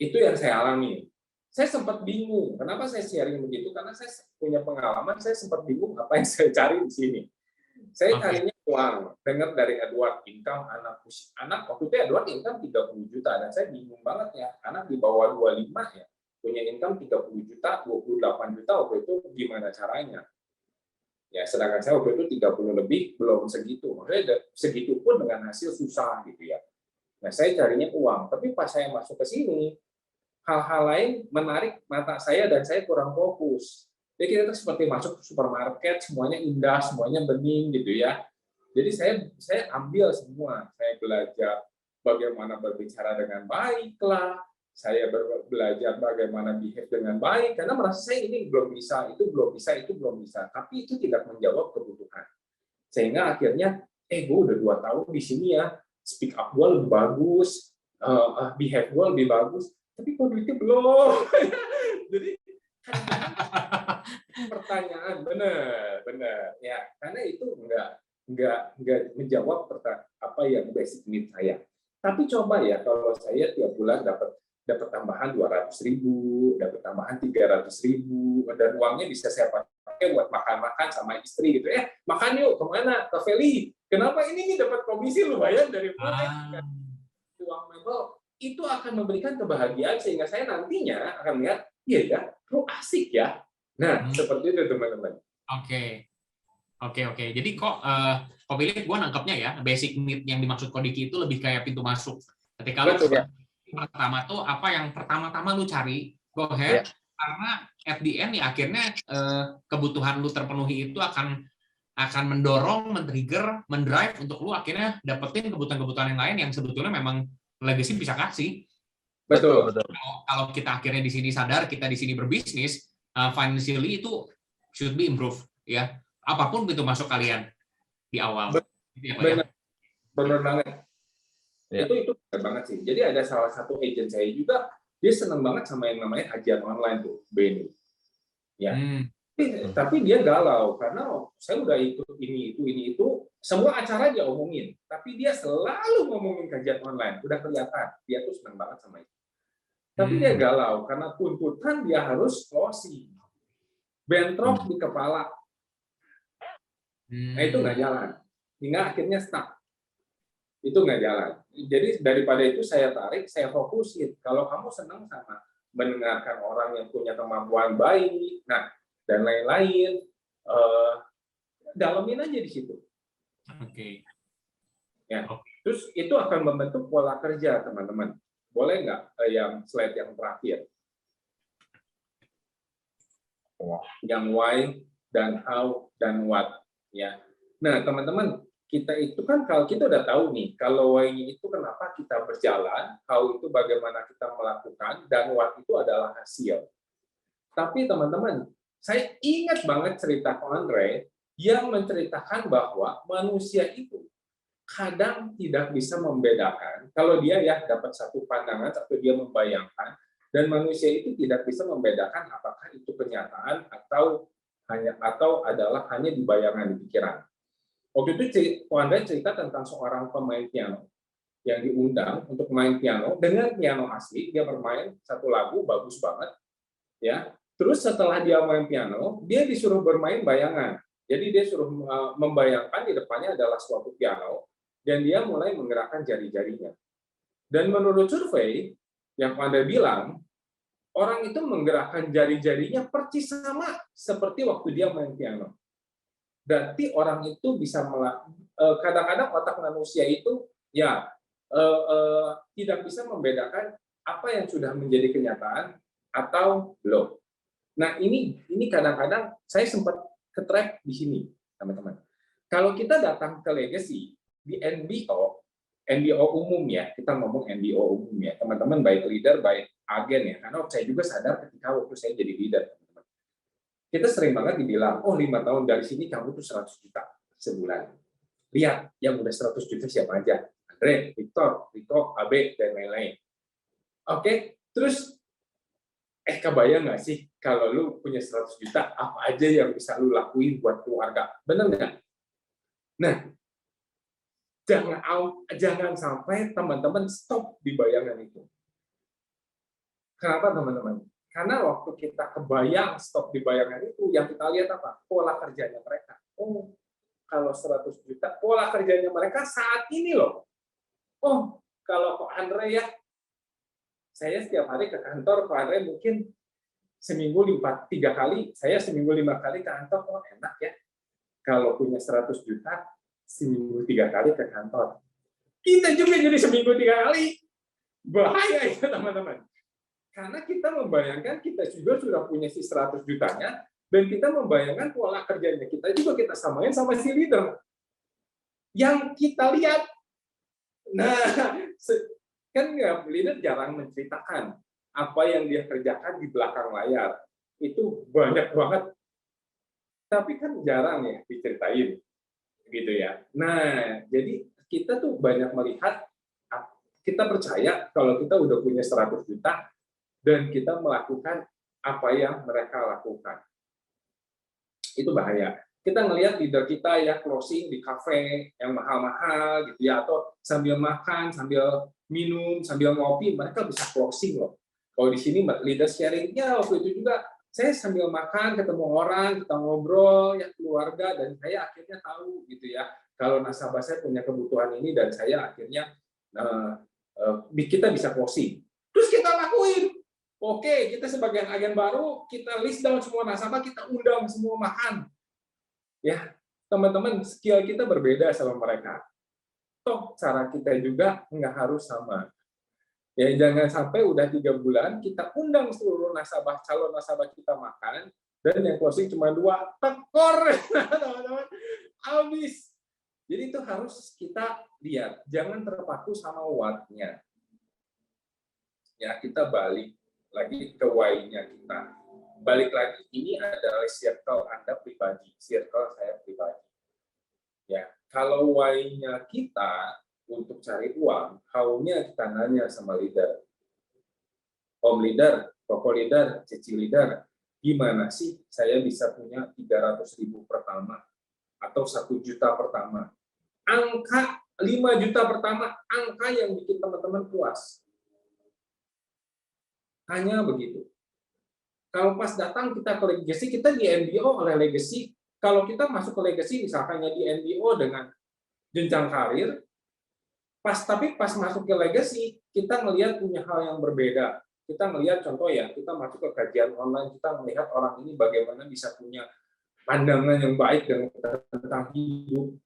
Itu yang saya alami. Saya sempat bingung. Kenapa saya sharing begitu? Karena saya punya pengalaman, saya sempat bingung apa yang saya cari di sini. Saya carinya uang. Dengar dari Edward, income anak waktu itu Edward income 30 juta dan saya bingung banget ya. Anak di bawah 25 ya, punya income 30 juta, 28 juta waktu itu gimana caranya? Ya, sedangkan saya waktu itu 30 lebih belum segitu. Maksudnya segitu pun dengan hasil susah gitu ya. Nah, saya carinya uang. Tapi pas saya masuk ke sini, hal-hal lain menarik mata saya dan saya kurang fokus. Jadi kita tuh seperti masuk ke supermarket, semuanya indah, semuanya bening gitu ya. Jadi saya ambil semua, saya belajar bagaimana berbicara dengan baik lah, saya belajar bagaimana behave dengan baik, karena merasa saya ini belum bisa, itu belum bisa, itu belum bisa. Tapi itu tidak menjawab kebutuhan. Sehingga akhirnya, gue udah 2 tahun di sini ya, speak up gue lebih bagus, behave gue lebih bagus, tapi kok duitnya belum. Jadi pertanyaan benar ya, karena itu nggak menjawab apa yang basic need saya. Tapi coba ya, kalau saya tiap bulan dapat tambahan 200.000, dapat tambahan 300.000, dan uangnya bisa saya pakai buat makan-makan sama istri gitu. Makan yuk, kemana? Ke Feli. Kenapa ini nih dapat komisi lumayan dari uang mebel? Itu akan memberikan kebahagiaan, sehingga saya nantinya akan lihat, iya ya, lu asik ya. Nah, seperti itu teman-teman. Oke. Jadi kok Philip, gue nangkepnya ya, basic need yang dimaksud Kodiki itu lebih kayak pintu masuk. Ketika lu pertama tuh apa yang pertama-tama lu cari, go ahead. Karena at the end ya akhirnya kebutuhan lu terpenuhi itu akan mendorong, men-trigger, mendrive untuk lu akhirnya dapetin kebutuhan-kebutuhan yang lain yang sebetulnya memang legacy bisa kasih. Betul. Kalau kita akhirnya di sini sadar, kita di sini berbisnis, financially itu should be improve ya. Apapun pintu masuk kalian di awal. Benar banget. Ya. Itu benar banget sih. Jadi ada salah satu agent saya juga, dia senang banget sama yang namanya kajian online tuh, Benny. Ya. Tapi dia galau karena saya udah ikut ini itu, semua acara dia omongin, tapi dia selalu ngomongin kajian online. Udah kelihatan dia tuh senang banget sama itu. Tapi dia galau karena tuntutan dia harus closing, bentrok di kepala. Nah itu nggak jalan, hingga akhirnya stuck. Itu nggak jalan. Jadi daripada itu saya tarik, saya fokusin. Kalau kamu senang sama mendengarkan orang yang punya kemampuan baik, nah dan lain-lain, dalamin aja di situ. Oke. Ya. Terus itu akan membentuk pola kerja teman-teman. Boleh nggak yang slide yang terakhir? Yang why dan how dan what. Ya. Nah teman-teman, kita itu kan kalau kita udah tahu nih, kalau why itu kenapa kita berjalan, how itu bagaimana kita melakukan, dan what itu adalah hasil. Tapi teman-teman, saya ingat banget cerita Ko Andre yang menceritakan bahwa manusia itu kadang tidak bisa membedakan, kalau dia ya dapat satu pandangan atau dia membayangkan, dan manusia itu tidak bisa membedakan apakah itu kenyataan atau adalah hanya di bayangan di pikiran. Waktu itu Ko Andre cerita tentang seorang pemain piano yang diundang untuk main piano dengan piano asli, dia bermain satu lagu bagus banget, ya. Terus setelah dia main piano, dia disuruh bermain bayangan. Jadi dia suruh membayangkan di depannya adalah suatu piano, dan dia mulai menggerakkan jari-jarinya. Dan menurut survei yang Anda bilang, orang itu menggerakkan jari-jarinya persis sama seperti waktu dia main piano. Berarti orang itu bisa kadang-kadang otak manusia itu ya tidak bisa membedakan apa yang sudah menjadi kenyataan atau belum. Nah ini kadang-kadang saya sempat ke-track di sini, teman-teman. Kalau kita datang ke legacy di NBO umum ya, kita ngomong NBO umum ya, teman-teman, baik leader, baik agen ya, karena saya juga sadar ketika waktu saya jadi leader, teman-teman. Kita sering banget dibilang, 5 tahun dari sini kamu tuh 100 juta sebulan. Lihat, yang udah 100 juta siapa aja? Andre, Victor, Rico, Abe, dan lain-lain. Oke, terus kebayang nggak sih kalau lu punya 100 juta, apa aja yang bisa lu lakuin buat keluarga? Bener nggak? Nah, jangan sampai teman-teman stop di bayangan itu. Kenapa teman-teman? Karena waktu kita kebayang stop di bayangan itu, yang kita lihat apa? Pola kerjanya mereka. Kalau 100 juta, pola kerjanya mereka saat ini loh. Kalau Ko Andre ya, saya setiap hari ke kantor, Ko Andre mungkin seminggu 3 kali, saya seminggu 5 kali ke kantor, enak ya. Kalau punya 100 juta, seminggu 3 kali ke kantor. Kita juga jadi seminggu 3 kali. Bahaya itu teman-teman. Karena kita membayangkan kita juga sudah punya si 100 jutanya, dan kita membayangkan pola kerjanya kita juga kita samain sama si leader. Yang kita lihat, nah, kan leader jarang menceritakan apa yang dia kerjakan di belakang layar. Itu banyak banget. Tapi kan jarang ya diceritain, gitu ya. Nah, jadi kita tuh banyak melihat, kita percaya kalau kita udah punya 100 juta dan kita melakukan apa yang mereka lakukan. Itu bahaya. Kita ngelihat leader kita ya closing di kafe yang mahal-mahal gitu ya, atau sambil makan, sambil minum, sambil ngopi, mereka bisa closing loh. Kalau di sini leader sharing-nya waktu itu juga, saya sambil makan, ketemu orang, kita ngobrol, ya keluarga, dan saya akhirnya tahu gitu ya, kalau nasabah saya punya kebutuhan ini, dan saya akhirnya kita bisa closing. Terus kita lakuin. Oke, kita sebagai agen baru, kita list down semua nasabah, kita undang semua makan. Ya, teman-teman, skill kita berbeda sama mereka. Toh, cara kita juga nggak harus sama. Ya, jangan sampai udah 3 bulan, kita undang seluruh nasabah, calon nasabah kita makan, dan yang closing cuma 2, tekor, teman-teman, habis. Jadi itu harus kita lihat, jangan terpaku sama what-nya. Ya, kita balik lagi ke why-nya kita. Balik lagi, ini adalah circle Anda pribadi, circle saya pribadi. Ya, kalau why-nya kita untuk cari uang, how-nya kita nanya sama leader. Om leader, Koko leader, Cici leader, gimana sih saya bisa punya 300.000 pertama atau 1 juta pertama? Angka 5 juta pertama, angka yang bikin teman-teman puas. Hanya begitu. Kalau pas datang kita ke legacy, kita di MBO oleh legacy. Kalau kita masuk ke legacy, misalkan di MBO dengan jenjang karir, tapi pas masuk ke legacy, kita melihat punya hal yang berbeda. Kita melihat contoh ya, kita masuk ke kajian online, kita melihat orang ini bagaimana bisa punya pandangan yang baik tentang hidup.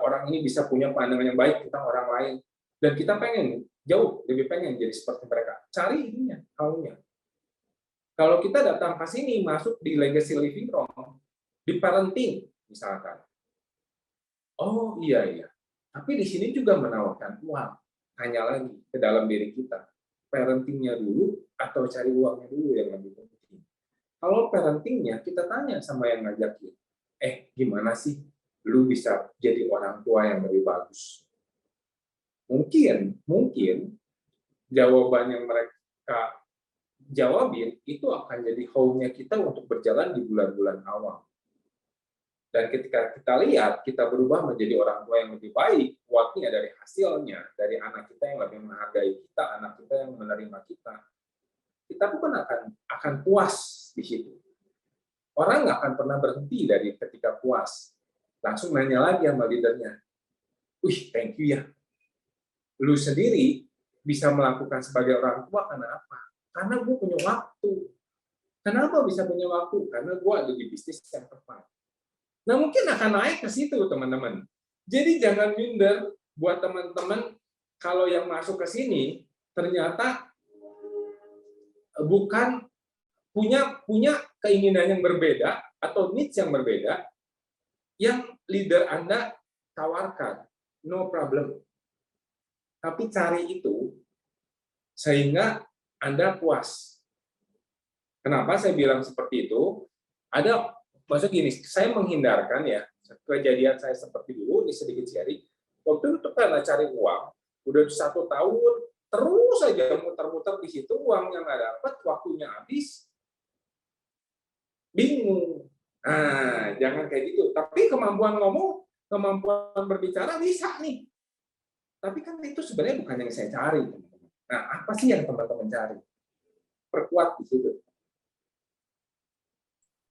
Orang ini bisa punya pandangan yang baik tentang orang lain. Dan kita pengen, jauh lebih pengen jadi seperti mereka. Cari ininya, how-nya. Kalau kita datang ke sini, masuk di legacy living room, di parenting, misalkan. Oh iya. Tapi di sini juga menawarkan uang. Tanya lagi ke dalam diri kita. Parentingnya dulu atau cari uangnya dulu yang lebih penting. Kalau parentingnya, kita tanya sama yang ngajakin. Gimana sih lu bisa jadi orang tua yang lebih bagus? Mungkin jawaban yang mereka jawabin itu akan jadi how-nya kita untuk berjalan di bulan-bulan awal. Dan ketika kita lihat, kita berubah menjadi orang tua yang lebih baik, what-nya dari hasilnya, dari anak kita yang lebih menghargai kita, anak kita yang menerima kita pun akan puas di situ. Orang nggak akan pernah berhenti dari ketika puas. Langsung nanya lagi sama leadernya, thank you ya. Lu sendiri bisa melakukan sebagai orang tua karena apa? Karena gue punya waktu. Kenapa bisa punya waktu? Karena gue ada di bisnis yang tepat. Nah, mungkin akan naik ke situ, teman-teman. Jadi jangan minder buat teman-teman kalau yang masuk ke sini ternyata bukan punya keinginan yang berbeda atau needs yang berbeda yang leader Anda tawarkan. No problem. Tapi cari itu sehingga Anda puas. Kenapa saya bilang seperti itu? Maksud gini, saya menghindarkan ya, kejadian saya seperti dulu, ini sedikit sharing, waktu itu karena cari uang, udah 1 tahun, terus aja muter-muter di situ, uangnya nggak dapat, waktunya habis, bingung. Nah, jangan kayak gitu. Tapi kemampuan ngomong, kemampuan berbicara bisa nih. Tapi kan itu sebenarnya bukan yang saya cari, teman-teman. Nah, apa sih yang teman-teman cari? Perkuat di situ.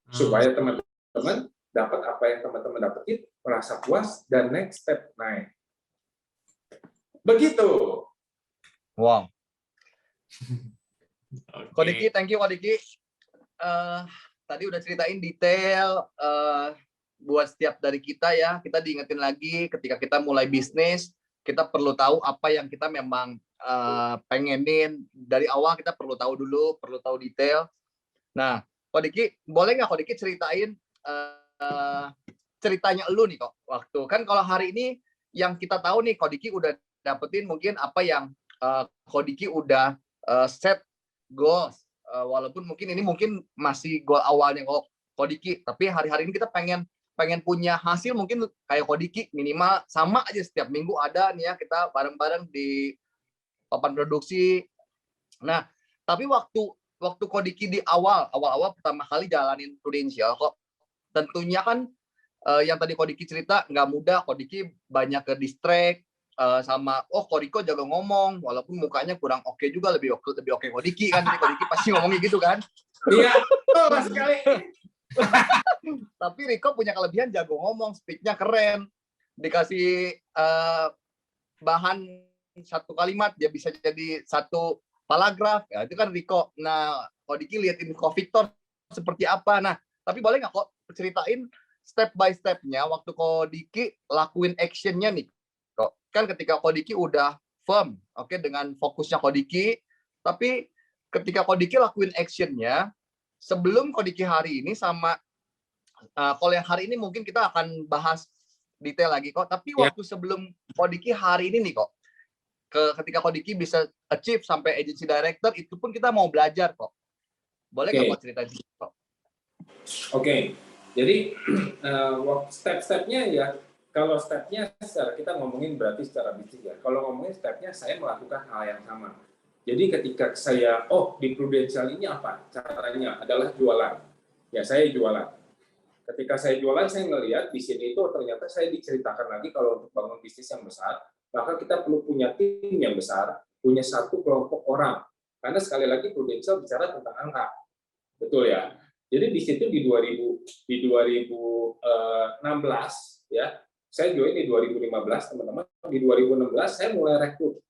Supaya teman-teman dapat apa yang teman-teman dapetin, merasa puas, dan next step naik. Begitu. Wow. Oke. Kodiki, thank you Kodiki. Tadi udah ceritain detail buat setiap dari kita ya. Kita diingetin lagi ketika kita mulai bisnis, kita perlu tahu apa yang kita memang pengenin. Dari awal kita perlu tahu dulu, perlu tahu detail. Nah, Kodiki, boleh nggak Kodiki ceritain ceritanya lu nih kok waktu kan kalau hari ini yang kita tahu nih Kodiki udah dapetin mungkin apa yang Kodiki udah set goals. Walaupun ini mungkin masih goal awalnya Kodiki, tapi hari-hari ini kita pengen punya hasil mungkin kayak Kodiki, minimal sama aja setiap minggu ada nih ya, kita bareng-bareng di papan produksi. Nah, tapi waktu Kodiki di awal pertama kali jalanin Prudential kok, tentunya kan yang tadi Kodiki cerita nggak mudah. Kodiki banyak ke distract sama Kodiko jago ngomong, walaupun mukanya kurang oke juga, lebih oke Kodiki kan. Jadi Kodiki pasti ngomongnya gitu kan. Iya, betul sekali. Tapi Riko punya kelebihan jago ngomong, speak-nya keren. Dikasih bahan satu kalimat dia bisa jadi satu paragraf. Ya, itu kan Riko. Nah, Kodiki liatin Ko Victor seperti apa. Nah, tapi boleh nggak kok ceritain step by step-nya waktu Kodiki lakuin action-nya nih. Kan ketika Kodiki udah firm, oke, dengan fokusnya Kodiki, tapi ketika Kodiki lakuin action-nya, sebelum Kodiki hari ini sama kalau yang hari ini mungkin kita akan bahas detail lagi kok, tapi waktu sebelum Kodiki hari ini nih kok, ketika Kodiki bisa achieve sampai agency director, itu pun kita mau belajar kok. Boleh nggak kok ceritain kok? Oke. Jadi step-stepnya ya, kalau stepnya kita ngomongin berarti secara bisnis ya. Kalau ngomongin stepnya, saya melakukan hal yang sama. Jadi ketika saya, di Prudential ini apa caranya? Adalah jualan. Ya, saya jualan. Ketika saya jualan, saya ngelihat di sini itu ternyata saya diceritakan lagi kalau untuk bangun bisnis yang besar, maka kita perlu punya tim yang besar, punya satu kelompok orang. Karena sekali lagi Prudential bicara tentang angka. Betul ya? Jadi di situ di 2016 ya, saya join di 2015 teman-teman. Di 2016 saya mulai rekrut.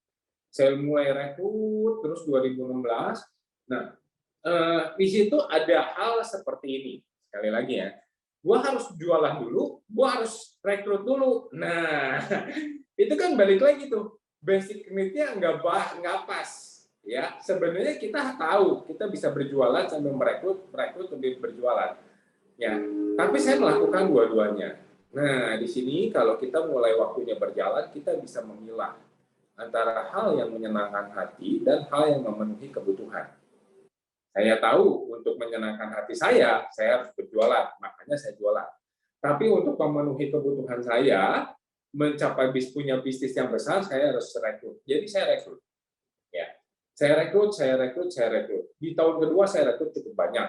Terus 2016. Nah, di situ ada hal seperti ini. Sekali lagi ya, gua harus jualan dulu, gua harus rekrut dulu. Nah, itu kan balik lagi tuh, basic need-nya nggak pas. Ya, sebenarnya kita tahu kita bisa berjualan sambil merekrut sambil berjualan. Ya, tapi saya melakukan dua-duanya. Nah, di sini kalau kita mulai waktunya berjalan, kita bisa memilah antara hal yang menyenangkan hati dan hal yang memenuhi kebutuhan. Saya tahu untuk menyenangkan hati saya harus berjualan, makanya saya jualan. Tapi untuk memenuhi kebutuhan saya, mencapai punya bisnis yang besar, saya harus rekrut. Jadi saya rekrut. Ya. Saya rekrut. Di tahun kedua saya rekrut cukup banyak.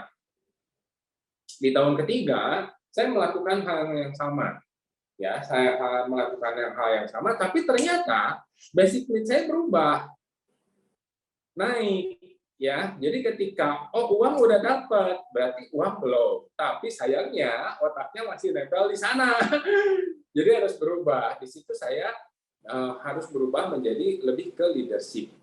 Di tahun ketiga, saya melakukan hal yang sama. Ya, saya melakukan hal yang sama, tapi ternyata basic need saya berubah. Naik. Ya, jadi ketika uang udah dapat, berarti uang belum. Tapi sayangnya otaknya masih nempel di sana. Jadi harus berubah. Di situ saya harus berubah menjadi lebih ke leadership.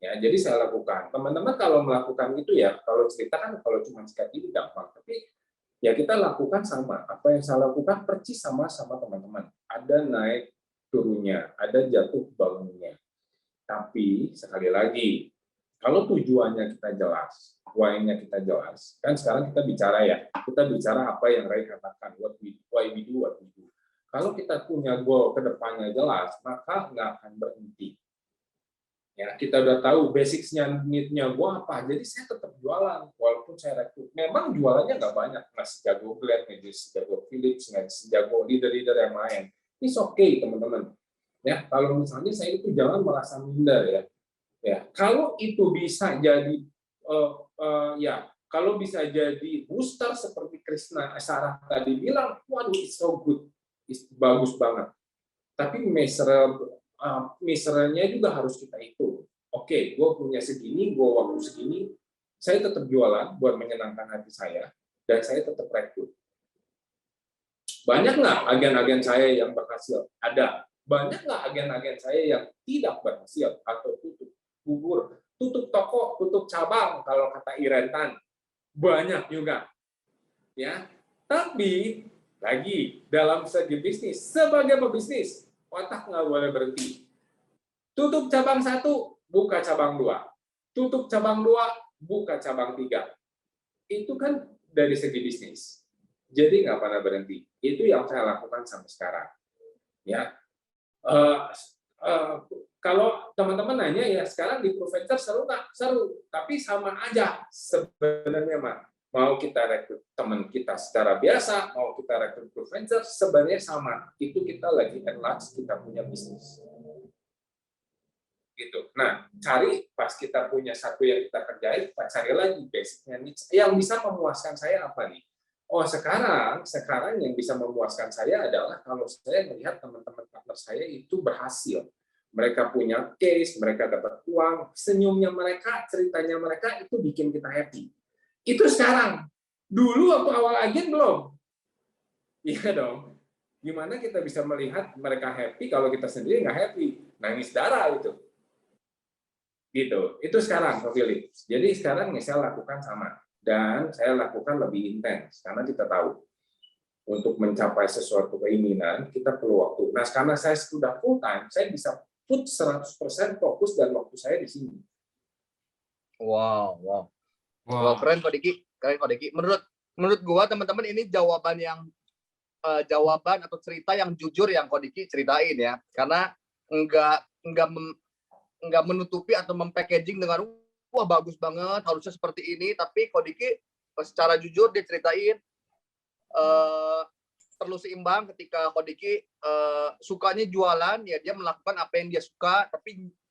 Ya, jadi saya lakukan. Teman-teman kalau melakukan itu ya, kalau cerita kan kalau cuma sikat gigi gampang, tapi ya kita lakukan sama. Apa yang saya lakukan persis sama teman-teman. Ada naik turunnya, ada jatuh bangunnya. Tapi sekali lagi, kalau tujuannya kita jelas, why-nya kita jelas, kan sekarang kita bicara apa yang Ray katakan, why we do what we do. Kalau kita punya goal ke depannya jelas, maka nggak akan berhenti. Ya, kita udah tahu basics-nya, need-nya gua apa, jadi saya tetap jualan walaupun saya rekrut. Memang jualannya nggak banyak, nggak sejago Glenn, nggak sejago Philips, nggak sejago leader-leader yang lain. It's okay teman-teman. Ya, kalau misalnya saya itu jangan merasa minder ya. Ya, kalau itu bisa jadi kalau bisa jadi booster seperti Krishna Sarah tadi bilang, waduh it's so good, it's bagus banget. Tapi misernya juga harus kita hitung. Oke, gue punya segini, gue waktu segini, saya tetap jualan buat menyenangkan hati saya, dan saya tetap rekrut. Banyak nggak agen-agen saya yang berhasil? Ada. Banyak nggak agen-agen saya yang tidak berhasil atau gugur, tutup toko, tutup cabang, kalau kata Irentan? Banyak juga. Ya, tapi lagi dalam segi bisnis, sebagai pebisnis, otak nggak boleh berhenti. Tutup cabang 1, buka cabang 2. Tutup cabang 2, buka cabang 3. Itu kan dari segi bisnis. Jadi nggak pernah berhenti. Itu yang saya lakukan sampai sekarang. Ya, Kalau teman-teman nanya ya sekarang di Proventure seru nggak? Seru, tapi sama aja sebenarnya Mak. Mau kita rekrut teman kita secara biasa, mau kita rekrut Proventure, sebenarnya sama. Itu kita lagi enlarge, kita punya bisnis. Gitu. Nah, cari pas kita punya satu yang kita kerjain, kita cari lagi basicnya yang bisa memuaskan saya apa nih? Oh, sekarang yang bisa memuaskan saya adalah kalau saya melihat teman-teman partner saya itu berhasil. Mereka punya case, mereka dapat uang, senyumnya mereka, ceritanya mereka itu bikin kita happy. Itu sekarang. Dulu waktu awal agen belum. Iya dong. Gimana kita bisa melihat mereka happy kalau kita sendiri nggak happy? Nangis darah itu. Gitu. Itu sekarang, Pak Philip. Jadi sekarang yang saya lakukan sama. Dan saya lakukan lebih intens. Karena kita tahu, untuk mencapai sesuatu keinginan, kita perlu waktu. Nah, karena saya sudah full time, saya bisa put 100% fokus dan waktu saya di sini. Wow. Keren Kak Diki. Menurut gua teman-teman ini jawaban atau cerita yang jujur yang Kak Diki ceritain ya. Karena enggak menutupi atau mempackaging dengan wah bagus banget harusnya seperti ini, tapi Kak Diki secara jujur dia ceritain perlu seimbang ketika Kak Diki sukanya jualan ya dia melakukan apa yang dia suka,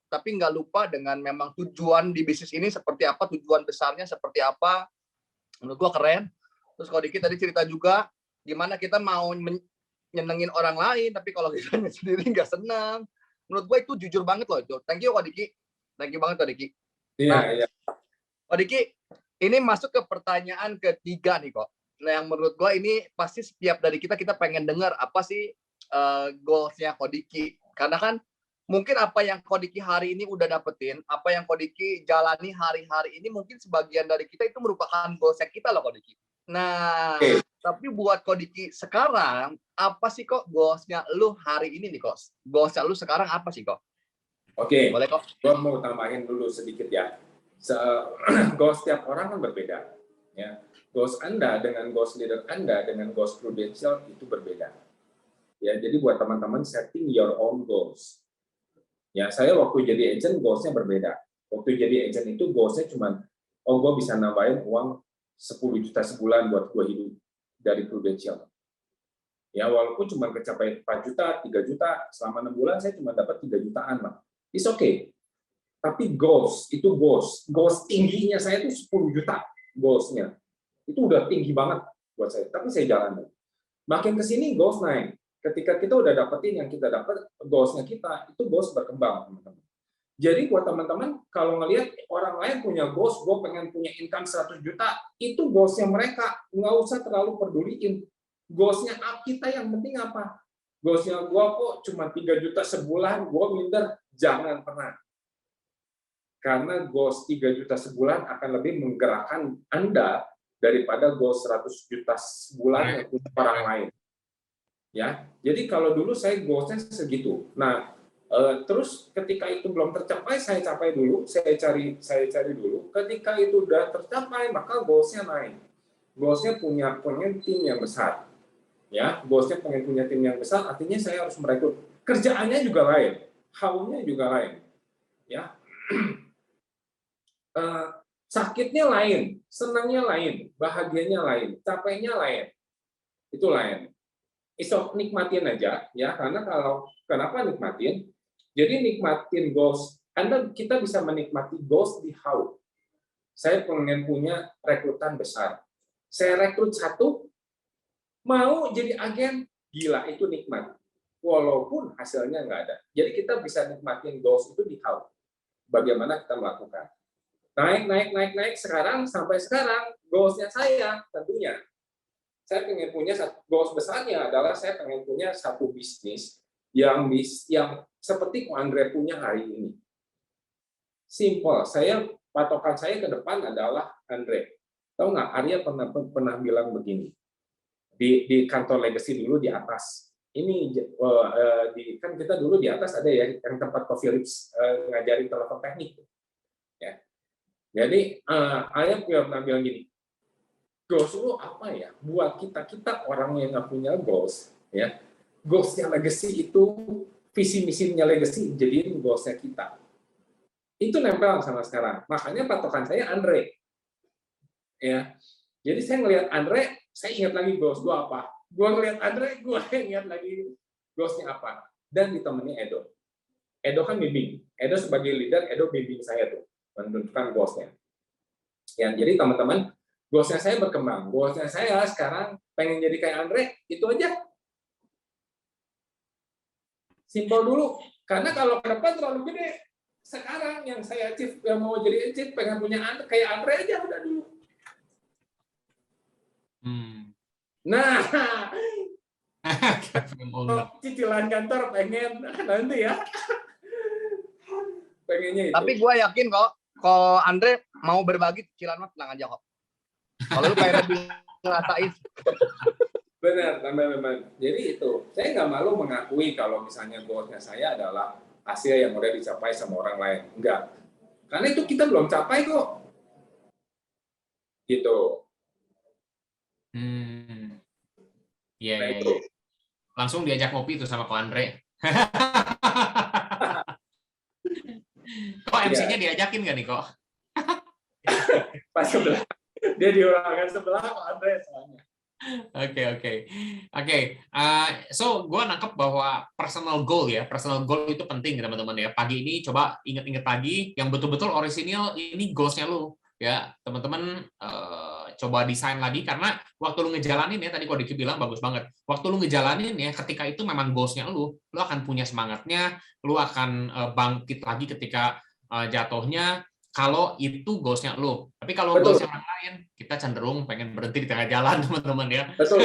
tapi nggak lupa dengan memang tujuan di bisnis ini seperti apa, tujuan besarnya seperti apa. Menurut gua keren. Terus Kak Diki tadi cerita juga gimana kita mau nyenengin orang lain tapi kalau kita sendiri nggak senang. Menurut gua itu jujur banget loh itu. Thank you Kak Diki. Thank you banget Kak Diki. Iya. Kak Diki, ini masuk ke pertanyaan ketiga nih kok. Nah, yang menurut gua ini pasti setiap dari kita pengen dengar apa sih goals-nya Kak Diki. Karena kan mungkin apa yang Kak Diki hari ini udah dapetin, apa yang Kak Diki jalani hari-hari ini mungkin sebagian dari kita itu merupakan goals-nya kita loh Kak Diki. Nah, tapi buat Kak Diki sekarang, apa sih kok goals-nya lu hari ini nih kok? Goals-nya lu sekarang apa sih kok? Oke, Boleh kok? gue mau tambahin dulu sedikit ya. Goals setiap orang kan berbeda. Ya. Goals Anda dengan goals leader Anda dengan goals Prudential itu berbeda. Ya, jadi buat teman-teman setting your own goals. Ya, saya waktu jadi agent goals-nya berbeda. Waktu jadi agent itu goals-nya cuma gue bisa nambahin uang 10 juta sebulan buat gue hidup dari Prudential. Ya, walaupun cuma kecapai 4 juta, 3 juta, selama 6 bulan saya cuma dapat 3 jutaan, Pak. It's okay. Tapi goals, itu goals. Goals tingginya saya itu 10 juta goals-nya. Itu udah tinggi banget buat saya. Tapi saya jalanin. Makin ke sini goals naik. Ketika kita udah dapetin yang kita dapat, goals-nya kita, itu goals berkembang, teman-teman. Jadi buat teman-teman, kalau ngelihat orang lain punya goals, gue pengen punya income 100 juta, itu goals-nya mereka. Nggak usah terlalu peduliin. Goals-nya kita yang penting apa? Goals-nya gue kok cuma 3 juta sebulan, gue minder. Jangan pernah. Karena goals 3 juta sebulan akan lebih menggerakkan Anda daripada goals 100 juta sebulan untuk orang lain. Ya, jadi kalau dulu saya goals-nya segitu. Nah, terus ketika itu belum tercapai, saya capai dulu, saya cari dulu. Ketika itu udah tercapai, maka goals-nya naik. Goals-nya pengen tim yang besar. Ya, goals-nya pengen punya tim yang besar, artinya saya harus merekrut. Kerjaannya juga lain, how-nya juga lain. Ya. Sakitnya lain, senangnya lain, bahagianya lain, capeknya lain. Itu lain. Isok nikmatin aja ya, karena kenapa nikmatin? Jadi nikmatin goals. Kita bisa menikmati goals di how. Saya pengen punya rekrutan besar. Saya rekrut satu, mau jadi agen, gila itu nikmat. Walaupun hasilnya nggak ada. Jadi kita bisa nikmatin goals itu di how. Bagaimana kita melakukan. Naik, sekarang sampai sekarang, goals-nya saya tentunya. Saya pengen punya goals besarnya adalah saya pengen punya satu bisnis yang seperti Ko Andre punya hari ini. Simple, patokan saya ke depan adalah Andre. Tahu nggak, Arya pernah bilang begini, di kantor legacy dulu di atas. Ini kan kita dulu di atas ada ya yang tempat Ko Philips ngajarin telepon teknik. Ya. Jadi Arya pernah bilang gini, goals lu apa ya? Buat kita orang yang nggak punya goals, ya. Goals yang legacy itu visi misinya legacy jadiin goalsnya kita. Itu nempel sama sekarang. Makanya patokan saya Andre. Ya. Jadi saya ngelihat Andre, saya ingat lagi goals gue apa. Gue ngelihat Andre, gue ingat lagi goalsnya apa. Dan ditemani Edo. Edo kan bimbing. Edo sebagai leader, Edo bimbing saya tuh menentukan goalsnya. Ya, jadi teman-teman, goalsnya saya berkembang. Goalsnya saya sekarang pengen jadi kayak Andre, itu aja. Simpel dulu. Karena kalau ke depan terlalu gede. Sekarang yang saya achieve, yang mau jadi achieve, pengen punya kayak Andre aja udah dulu. Nah, cicilan kantor pengen nanti ya. Pengennya itu. Tapi gue yakin kok, kalau Andre mau berbagi cicilan mah tenang aja kok. Kalau lu pengen lebih ngerasain. Benar, teman-teman. Jadi itu, saya nggak malu mengakui kalau misalnya goalsnya saya adalah hasil yang udah dicapai sama orang lain. Enggak. Karena itu kita belum capai kok. Gitu. Iya, Nah, iya, itu. iya. Langsung diajak ngopi tuh sama Ko Andre. Kok MC-nya diajakin nggak nih kok? Pas sebelah. Dia di ruangan sebelah kok Andre soalnya. Oke. So gue nangkep bahwa personal goal itu penting teman-teman ya. Pagi ini coba inget-inget lagi yang betul-betul orisinil ini goalsnya lu ya teman-teman. Coba desain lagi karena waktu lu ngejalanin ya tadi kok Diki bilang bagus banget. Waktu lu ngejalanin ya ketika itu memang goalsnya lu akan punya semangatnya, lu akan bangkit lagi ketika jatuhnya. Kalau itu goalsnya lu, tapi kalau goalsnya orang lain, kita cenderung pengen berhenti di tengah jalan, teman-teman ya. Betul.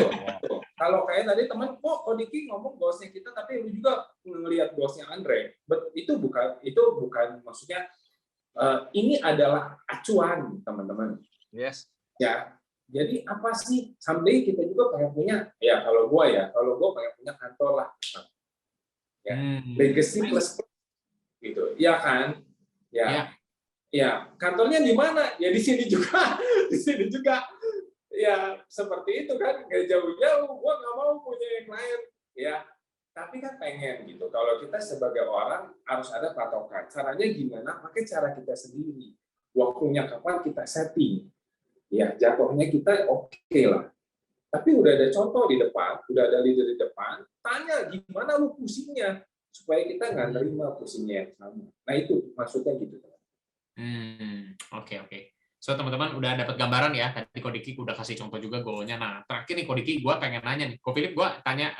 Kalau kayak tadi teman, kok Diki ngomong goalsnya kita, tapi lu juga ngelihat goalsnya Andre. Itu bukan maksudnya. Ini adalah acuan, teman-teman. Yes. Ya. Jadi apa sih? Someday kita juga pengen punya. Ya kalau gue pengen punya kantor lah. Ya. Legacy plus gitu. Ya kan? Ya. Ya, kantornya di mana? Ya di sini juga, di sini juga. Ya seperti itu kan, nggak jauh-jauh. Gua nggak mau punya yang lain. Ya, tapi kan pengen gitu. Kalau kita sebagai orang harus ada patokan. Caranya gimana? Pakai cara kita sendiri. Waktunya kapan kita setting. Ya jatuhnya kita oke lah. Tapi udah ada contoh di depan, udah ada leader di depan. Tanya gimana lu pusingnya supaya kita nggak nerima pusingnya yang sama. Nah itu maksudnya gitu. Oke. So teman-teman udah dapat gambaran ya. Tadi Ko Diki udah kasih contoh juga goalnya. Nah terakhir nih Ko Diki, gue pengen nanya nih. Ko Philip gue tanya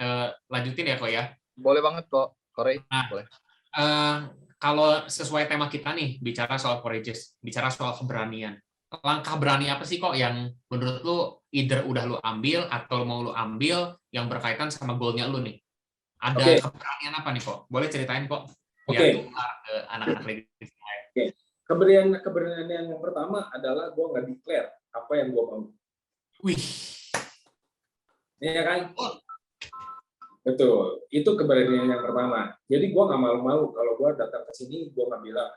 lanjutin ya Ko ya. Boleh banget kok, Korey. Nah, boleh. Kalau sesuai tema kita nih bicara soal courageous, bicara soal keberanian. Langkah berani apa sih kok yang menurut lu either udah lu ambil atau mau lu ambil yang berkaitan sama goalnya lu nih? Ada keberanian apa nih kok? Boleh ceritain kok. Biar tular ke anak-anak legacy. Keberanian yang pertama adalah gue nggak declare apa yang gue mau. Wih. Iya kan? Betul. Itu keberanian yang pertama. Jadi gue nggak malu-malu kalau gue datang ke sini, gue nggak bilang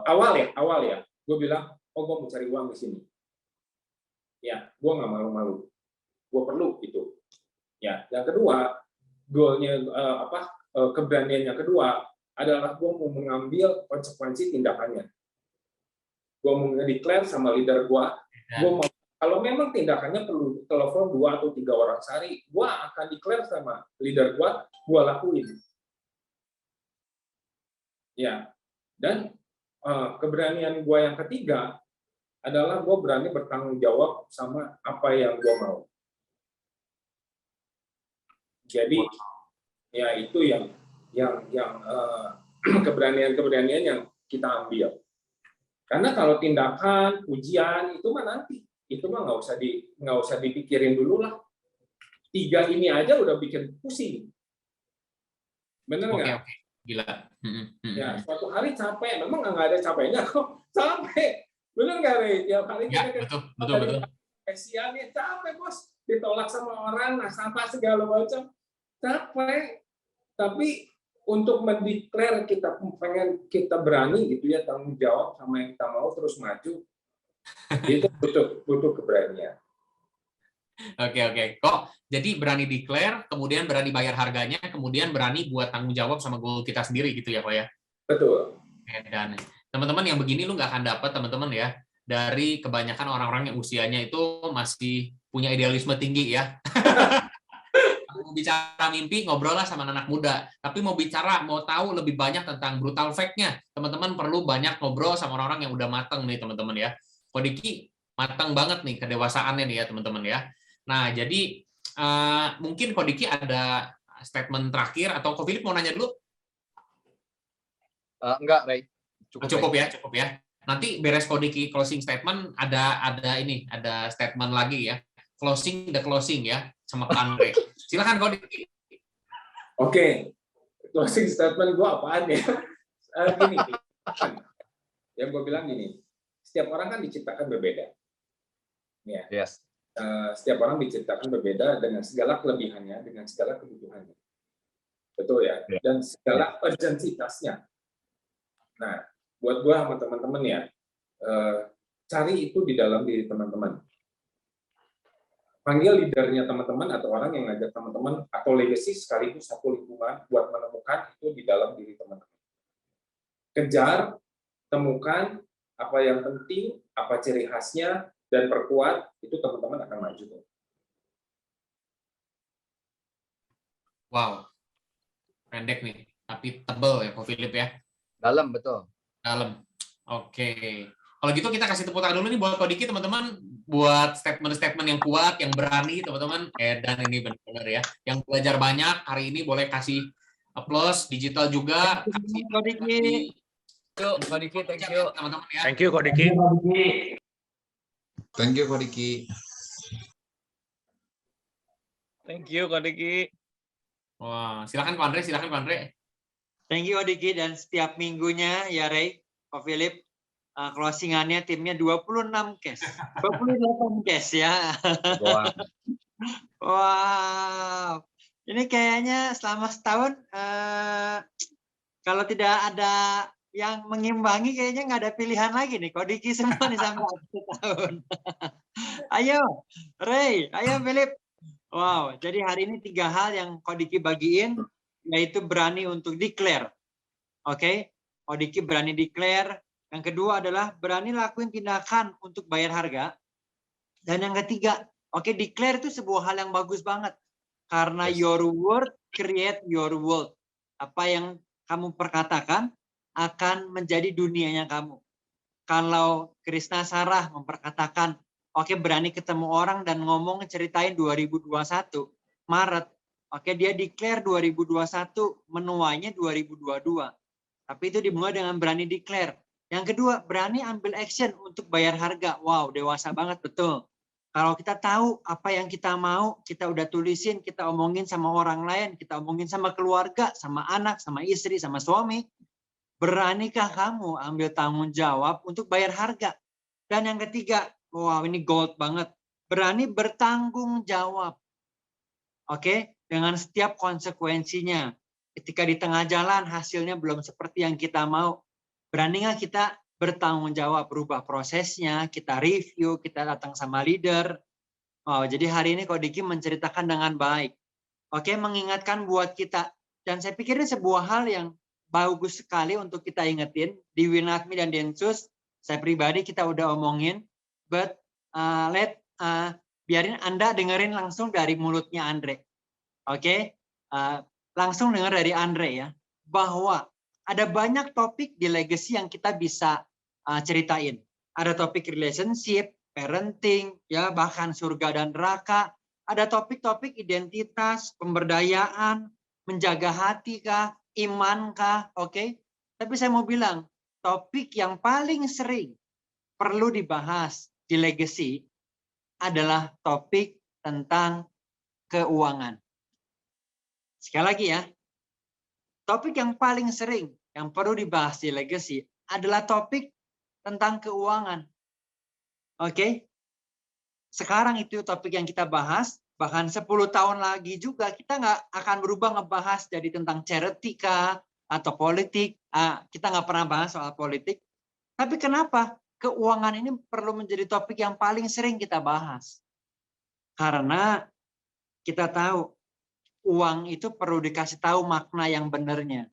awal ya. Gue bilang, gue mau cari uang di sini. Ya, gue nggak malu-malu. Gue perlu itu. Ya, yang kedua, goalnya keberanian yang kedua adalah gue mau mengambil konsekuensi tindakannya. Gue mau declare sama leader gue mau, kalau memang tindakannya perlu telepon 2 atau 3 orang sehari, gue akan declare sama leader gue lakuin. Ya, dan keberanian gue yang ketiga adalah gue berani bertanggung jawab sama apa yang gue mau. Jadi, ya itu yang keberanian yang kita ambil. Karena kalau tindakan, ujian itu mah nanti, itu mah nggak usah dipikirin dulu lah. 3 ini aja udah bikin pusing. Bener nggak? Oke. Gila. Ya, suatu hari capek. Memang nggak ada capeknya kok. Capek. Bener nggak, Rey? Tiap hari Ya, kita betul. Kasihan nih, capek bos. Ditolak sama orang, sampah segala macam. Capek. Tapi untuk mendeklar kita pengen, kita berani gitu ya, tanggung jawab sama yang kita mau terus maju, itu butuh keberanian. Oke. Kok jadi berani declare, kemudian berani bayar harganya, kemudian berani buat tanggung jawab sama goal kita sendiri gitu ya, Kok ya? Betul. Dan teman-teman yang begini lu nggak akan dapat teman-teman ya dari kebanyakan orang-orang yang usianya itu masih punya idealisme tinggi ya. Mau bicara mimpi, ngobrol lah sama anak muda. Tapi mau bicara, mau tahu lebih banyak tentang brutal fact-nya, teman-teman perlu banyak ngobrol sama orang-orang yang udah mateng nih, teman-teman ya. Kodiki mateng banget nih kedewasaannya nih ya, teman-teman ya. Nah, jadi mungkin Kodiki ada statement terakhir, atau Ko Philip mau nanya dulu? Enggak, Ray. Cukup ya. Nanti beres Kodiki closing statement, ada statement lagi ya. Closing ya, sama Andre. Silakan Kodiki. Oke. Closing statement gue apaan ya? Gini, yang gue bilang gini, setiap orang kan diciptakan berbeda. Ya. Yes. Setiap orang diciptakan berbeda dengan segala kelebihannya, dengan segala kebutuhannya. Betul ya? Dan segala urgensitasnya. Nah, buat gue sama teman-teman ya, cari itu di dalam diri teman-teman. Panggil leadernya teman-teman atau orang yang ngajak teman-teman atau legacy sekaligus satu lingkungan buat menemukan itu di dalam diri teman-teman. Kejar, temukan apa yang penting, apa ciri khasnya, dan perkuat, itu teman-teman akan maju. Wow, pendek nih, tapi tebel ya, Ko Philip ya. Dalam, betul. Dalam. Oke. Kalau gitu kita kasih tepuk tangan dulu nih buat Kodiki, teman-teman, buat statement-statement yang kuat, yang berani, teman-teman. Dan ini benar-benar ya. Yang belajar banyak hari ini boleh kasih applause digital juga. Kasih Kodiki. Yuk, Kodiki, thank you. Teman-teman ya. Thank you, Kodiki. Thank you, Kodiki. Thank you, Kodiki. Wah, silakan Ko Andre. Thank you, Kodiki. Dan setiap minggunya ya Ray, Ko Philip, closingannya timnya 26 cash. 28 cash ya. Wow. Ini kayaknya selama setahun kalau tidak ada yang mengimbangi kayaknya nggak ada pilihan lagi nih. Kodiki semua nih sampai setahun. Ayo, Ray, ayo Philip. Wow, jadi hari ini 3 hal yang Kodiki bagiin, yaitu berani untuk declare. Oke, Kodiki berani declare. Yang kedua adalah berani lakuin tindakan untuk bayar harga. Dan yang ketiga, declare itu sebuah hal yang bagus banget. Karena your word create your world. Apa yang kamu perkatakan akan menjadi dunianya kamu. Kalau Krishna Sarah memperkatakan, berani ketemu orang dan ngomong ceritain 2021 Maret. Dia declare 2021, menuanya 2022. Tapi itu dimulai dengan berani declare. Yang kedua, berani ambil action untuk bayar harga. Wow, dewasa banget, betul. Kalau kita tahu apa yang kita mau, kita udah tulisin, kita omongin sama orang lain, kita omongin sama keluarga, sama anak, sama istri, sama suami. Beranikah kamu ambil tanggung jawab untuk bayar harga? Dan yang ketiga, wow ini gold banget. Berani bertanggung jawab. Dengan setiap konsekuensinya. Ketika di tengah jalan hasilnya belum seperti yang kita mau. Berani nggak kita bertanggung jawab, berubah prosesnya, kita review, kita datang sama leader. Wow, jadi hari ini Kodiki menceritakan dengan baik. Mengingatkan buat kita. Dan saya pikir ini sebuah hal yang bagus sekali untuk kita ingetin. Di Winatmi dan Densus, saya pribadi kita udah omongin. But biarin Anda dengerin langsung dari mulutnya Andre. Langsung dengar dari Andre ya. Bahwa ada banyak topik di legacy yang kita bisa ceritain. Ada topik relationship, parenting, ya bahkan surga dan neraka. Ada topik-topik identitas, pemberdayaan, menjaga hati kah, iman kah, Tapi saya mau bilang, topik yang paling sering perlu dibahas di legacy adalah topik tentang keuangan. Sekali lagi ya, topik yang paling sering yang perlu dibahas di legacy adalah topik tentang keuangan. Sekarang itu topik yang kita bahas, bahkan 10 tahun lagi juga kita nggak akan berubah ngebahas jadi tentang charity kah, atau politik. Kita nggak pernah bahas soal politik. Tapi kenapa? Keuangan ini perlu menjadi topik yang paling sering kita bahas. Karena kita tahu uang itu perlu dikasih tahu makna yang benarnya.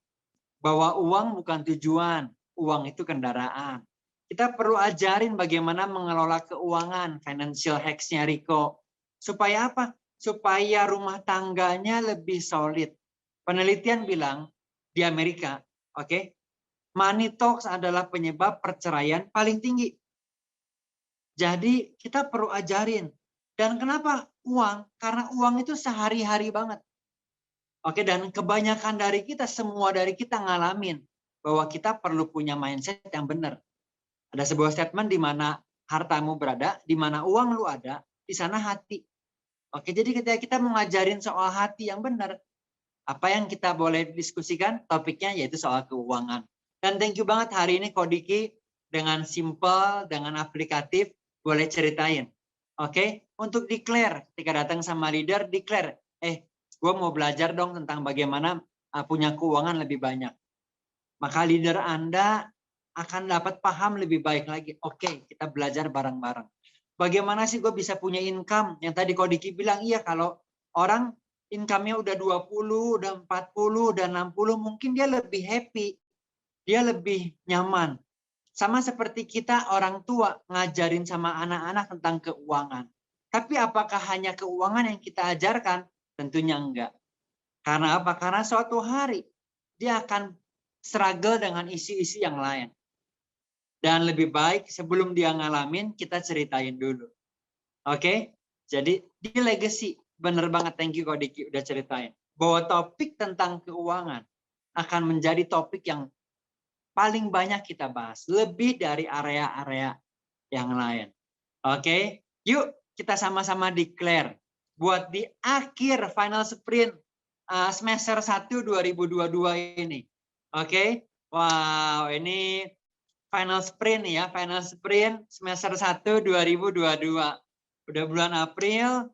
Bahwa uang bukan tujuan, uang itu kendaraan. Kita perlu ajarin bagaimana mengelola keuangan, financial hacks-nya Rico. Supaya apa? Supaya rumah tangganya lebih solid. Penelitian bilang di Amerika, oke, money talks adalah penyebab perceraian paling tinggi. Jadi kita perlu ajarin. Dan kenapa uang? Karena uang itu sehari-hari banget. Oke, dan kebanyakan dari kita, semua dari kita ngalamin bahwa kita perlu punya mindset yang benar. Ada sebuah statement di mana hartamu berada, di mana uang lu ada, di sana hati. Oke, jadi ketika kita mau ngajarin soal hati yang benar, apa yang kita boleh diskusikan, topiknya yaitu soal keuangan. Dan thank you banget hari ini Kodiki dengan simple, dengan aplikatif, boleh ceritain. Oke, untuk declare, ketika datang sama leader, declare, gue mau belajar dong tentang bagaimana punya keuangan lebih banyak. Maka leader Anda akan dapat paham lebih baik lagi. Oke, kita belajar bareng-bareng. Bagaimana sih gue bisa punya income? Yang tadi Kodiki bilang, iya kalau orang income-nya udah 20, udah 40, udah 60, mungkin dia lebih happy. Dia lebih nyaman. Sama seperti kita orang tua ngajarin sama anak-anak tentang keuangan. Tapi apakah hanya keuangan yang kita ajarkan? Tentunya enggak. Karena apa? Karena suatu hari dia akan struggle dengan isu-isu yang lain. Dan lebih baik sebelum dia ngalamin, kita ceritain dulu. Oke? Jadi di legacy, bener banget, thank you Kodiki udah ceritain. Bahwa topik tentang keuangan akan menjadi topik yang paling banyak kita bahas. Lebih dari area-area yang lain. Oke? Yuk kita sama-sama declare. Buat di akhir final sprint semester 1 2022 ini. Oke? Wow, ini final sprint ya, final sprint semester 1 2022. Udah bulan April.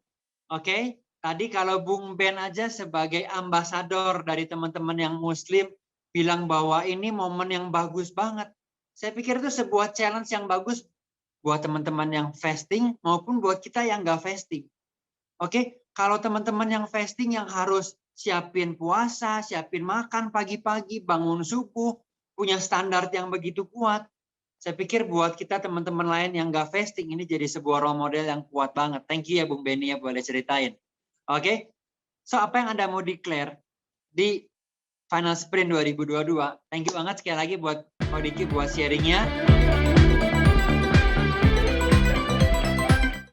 Oke? Tadi kalau Bung Ben aja sebagai ambasador dari teman-teman yang muslim bilang bahwa ini momen yang bagus banget. Saya pikir itu sebuah challenge yang bagus buat teman-teman yang fasting maupun buat kita yang nggak fasting. Oke, kalau teman-teman yang fasting yang harus siapin puasa, siapin makan pagi-pagi, bangun subuh, punya standar yang begitu kuat, saya pikir buat kita teman-teman lain yang nggak fasting ini jadi sebuah role model yang kuat banget. Thank you ya Bung Benny ya boleh ceritain. Oke, so apa yang Anda mau declare di Final Sprint 2022? Thank you banget sekali lagi buat Kodiki buat sharingnya.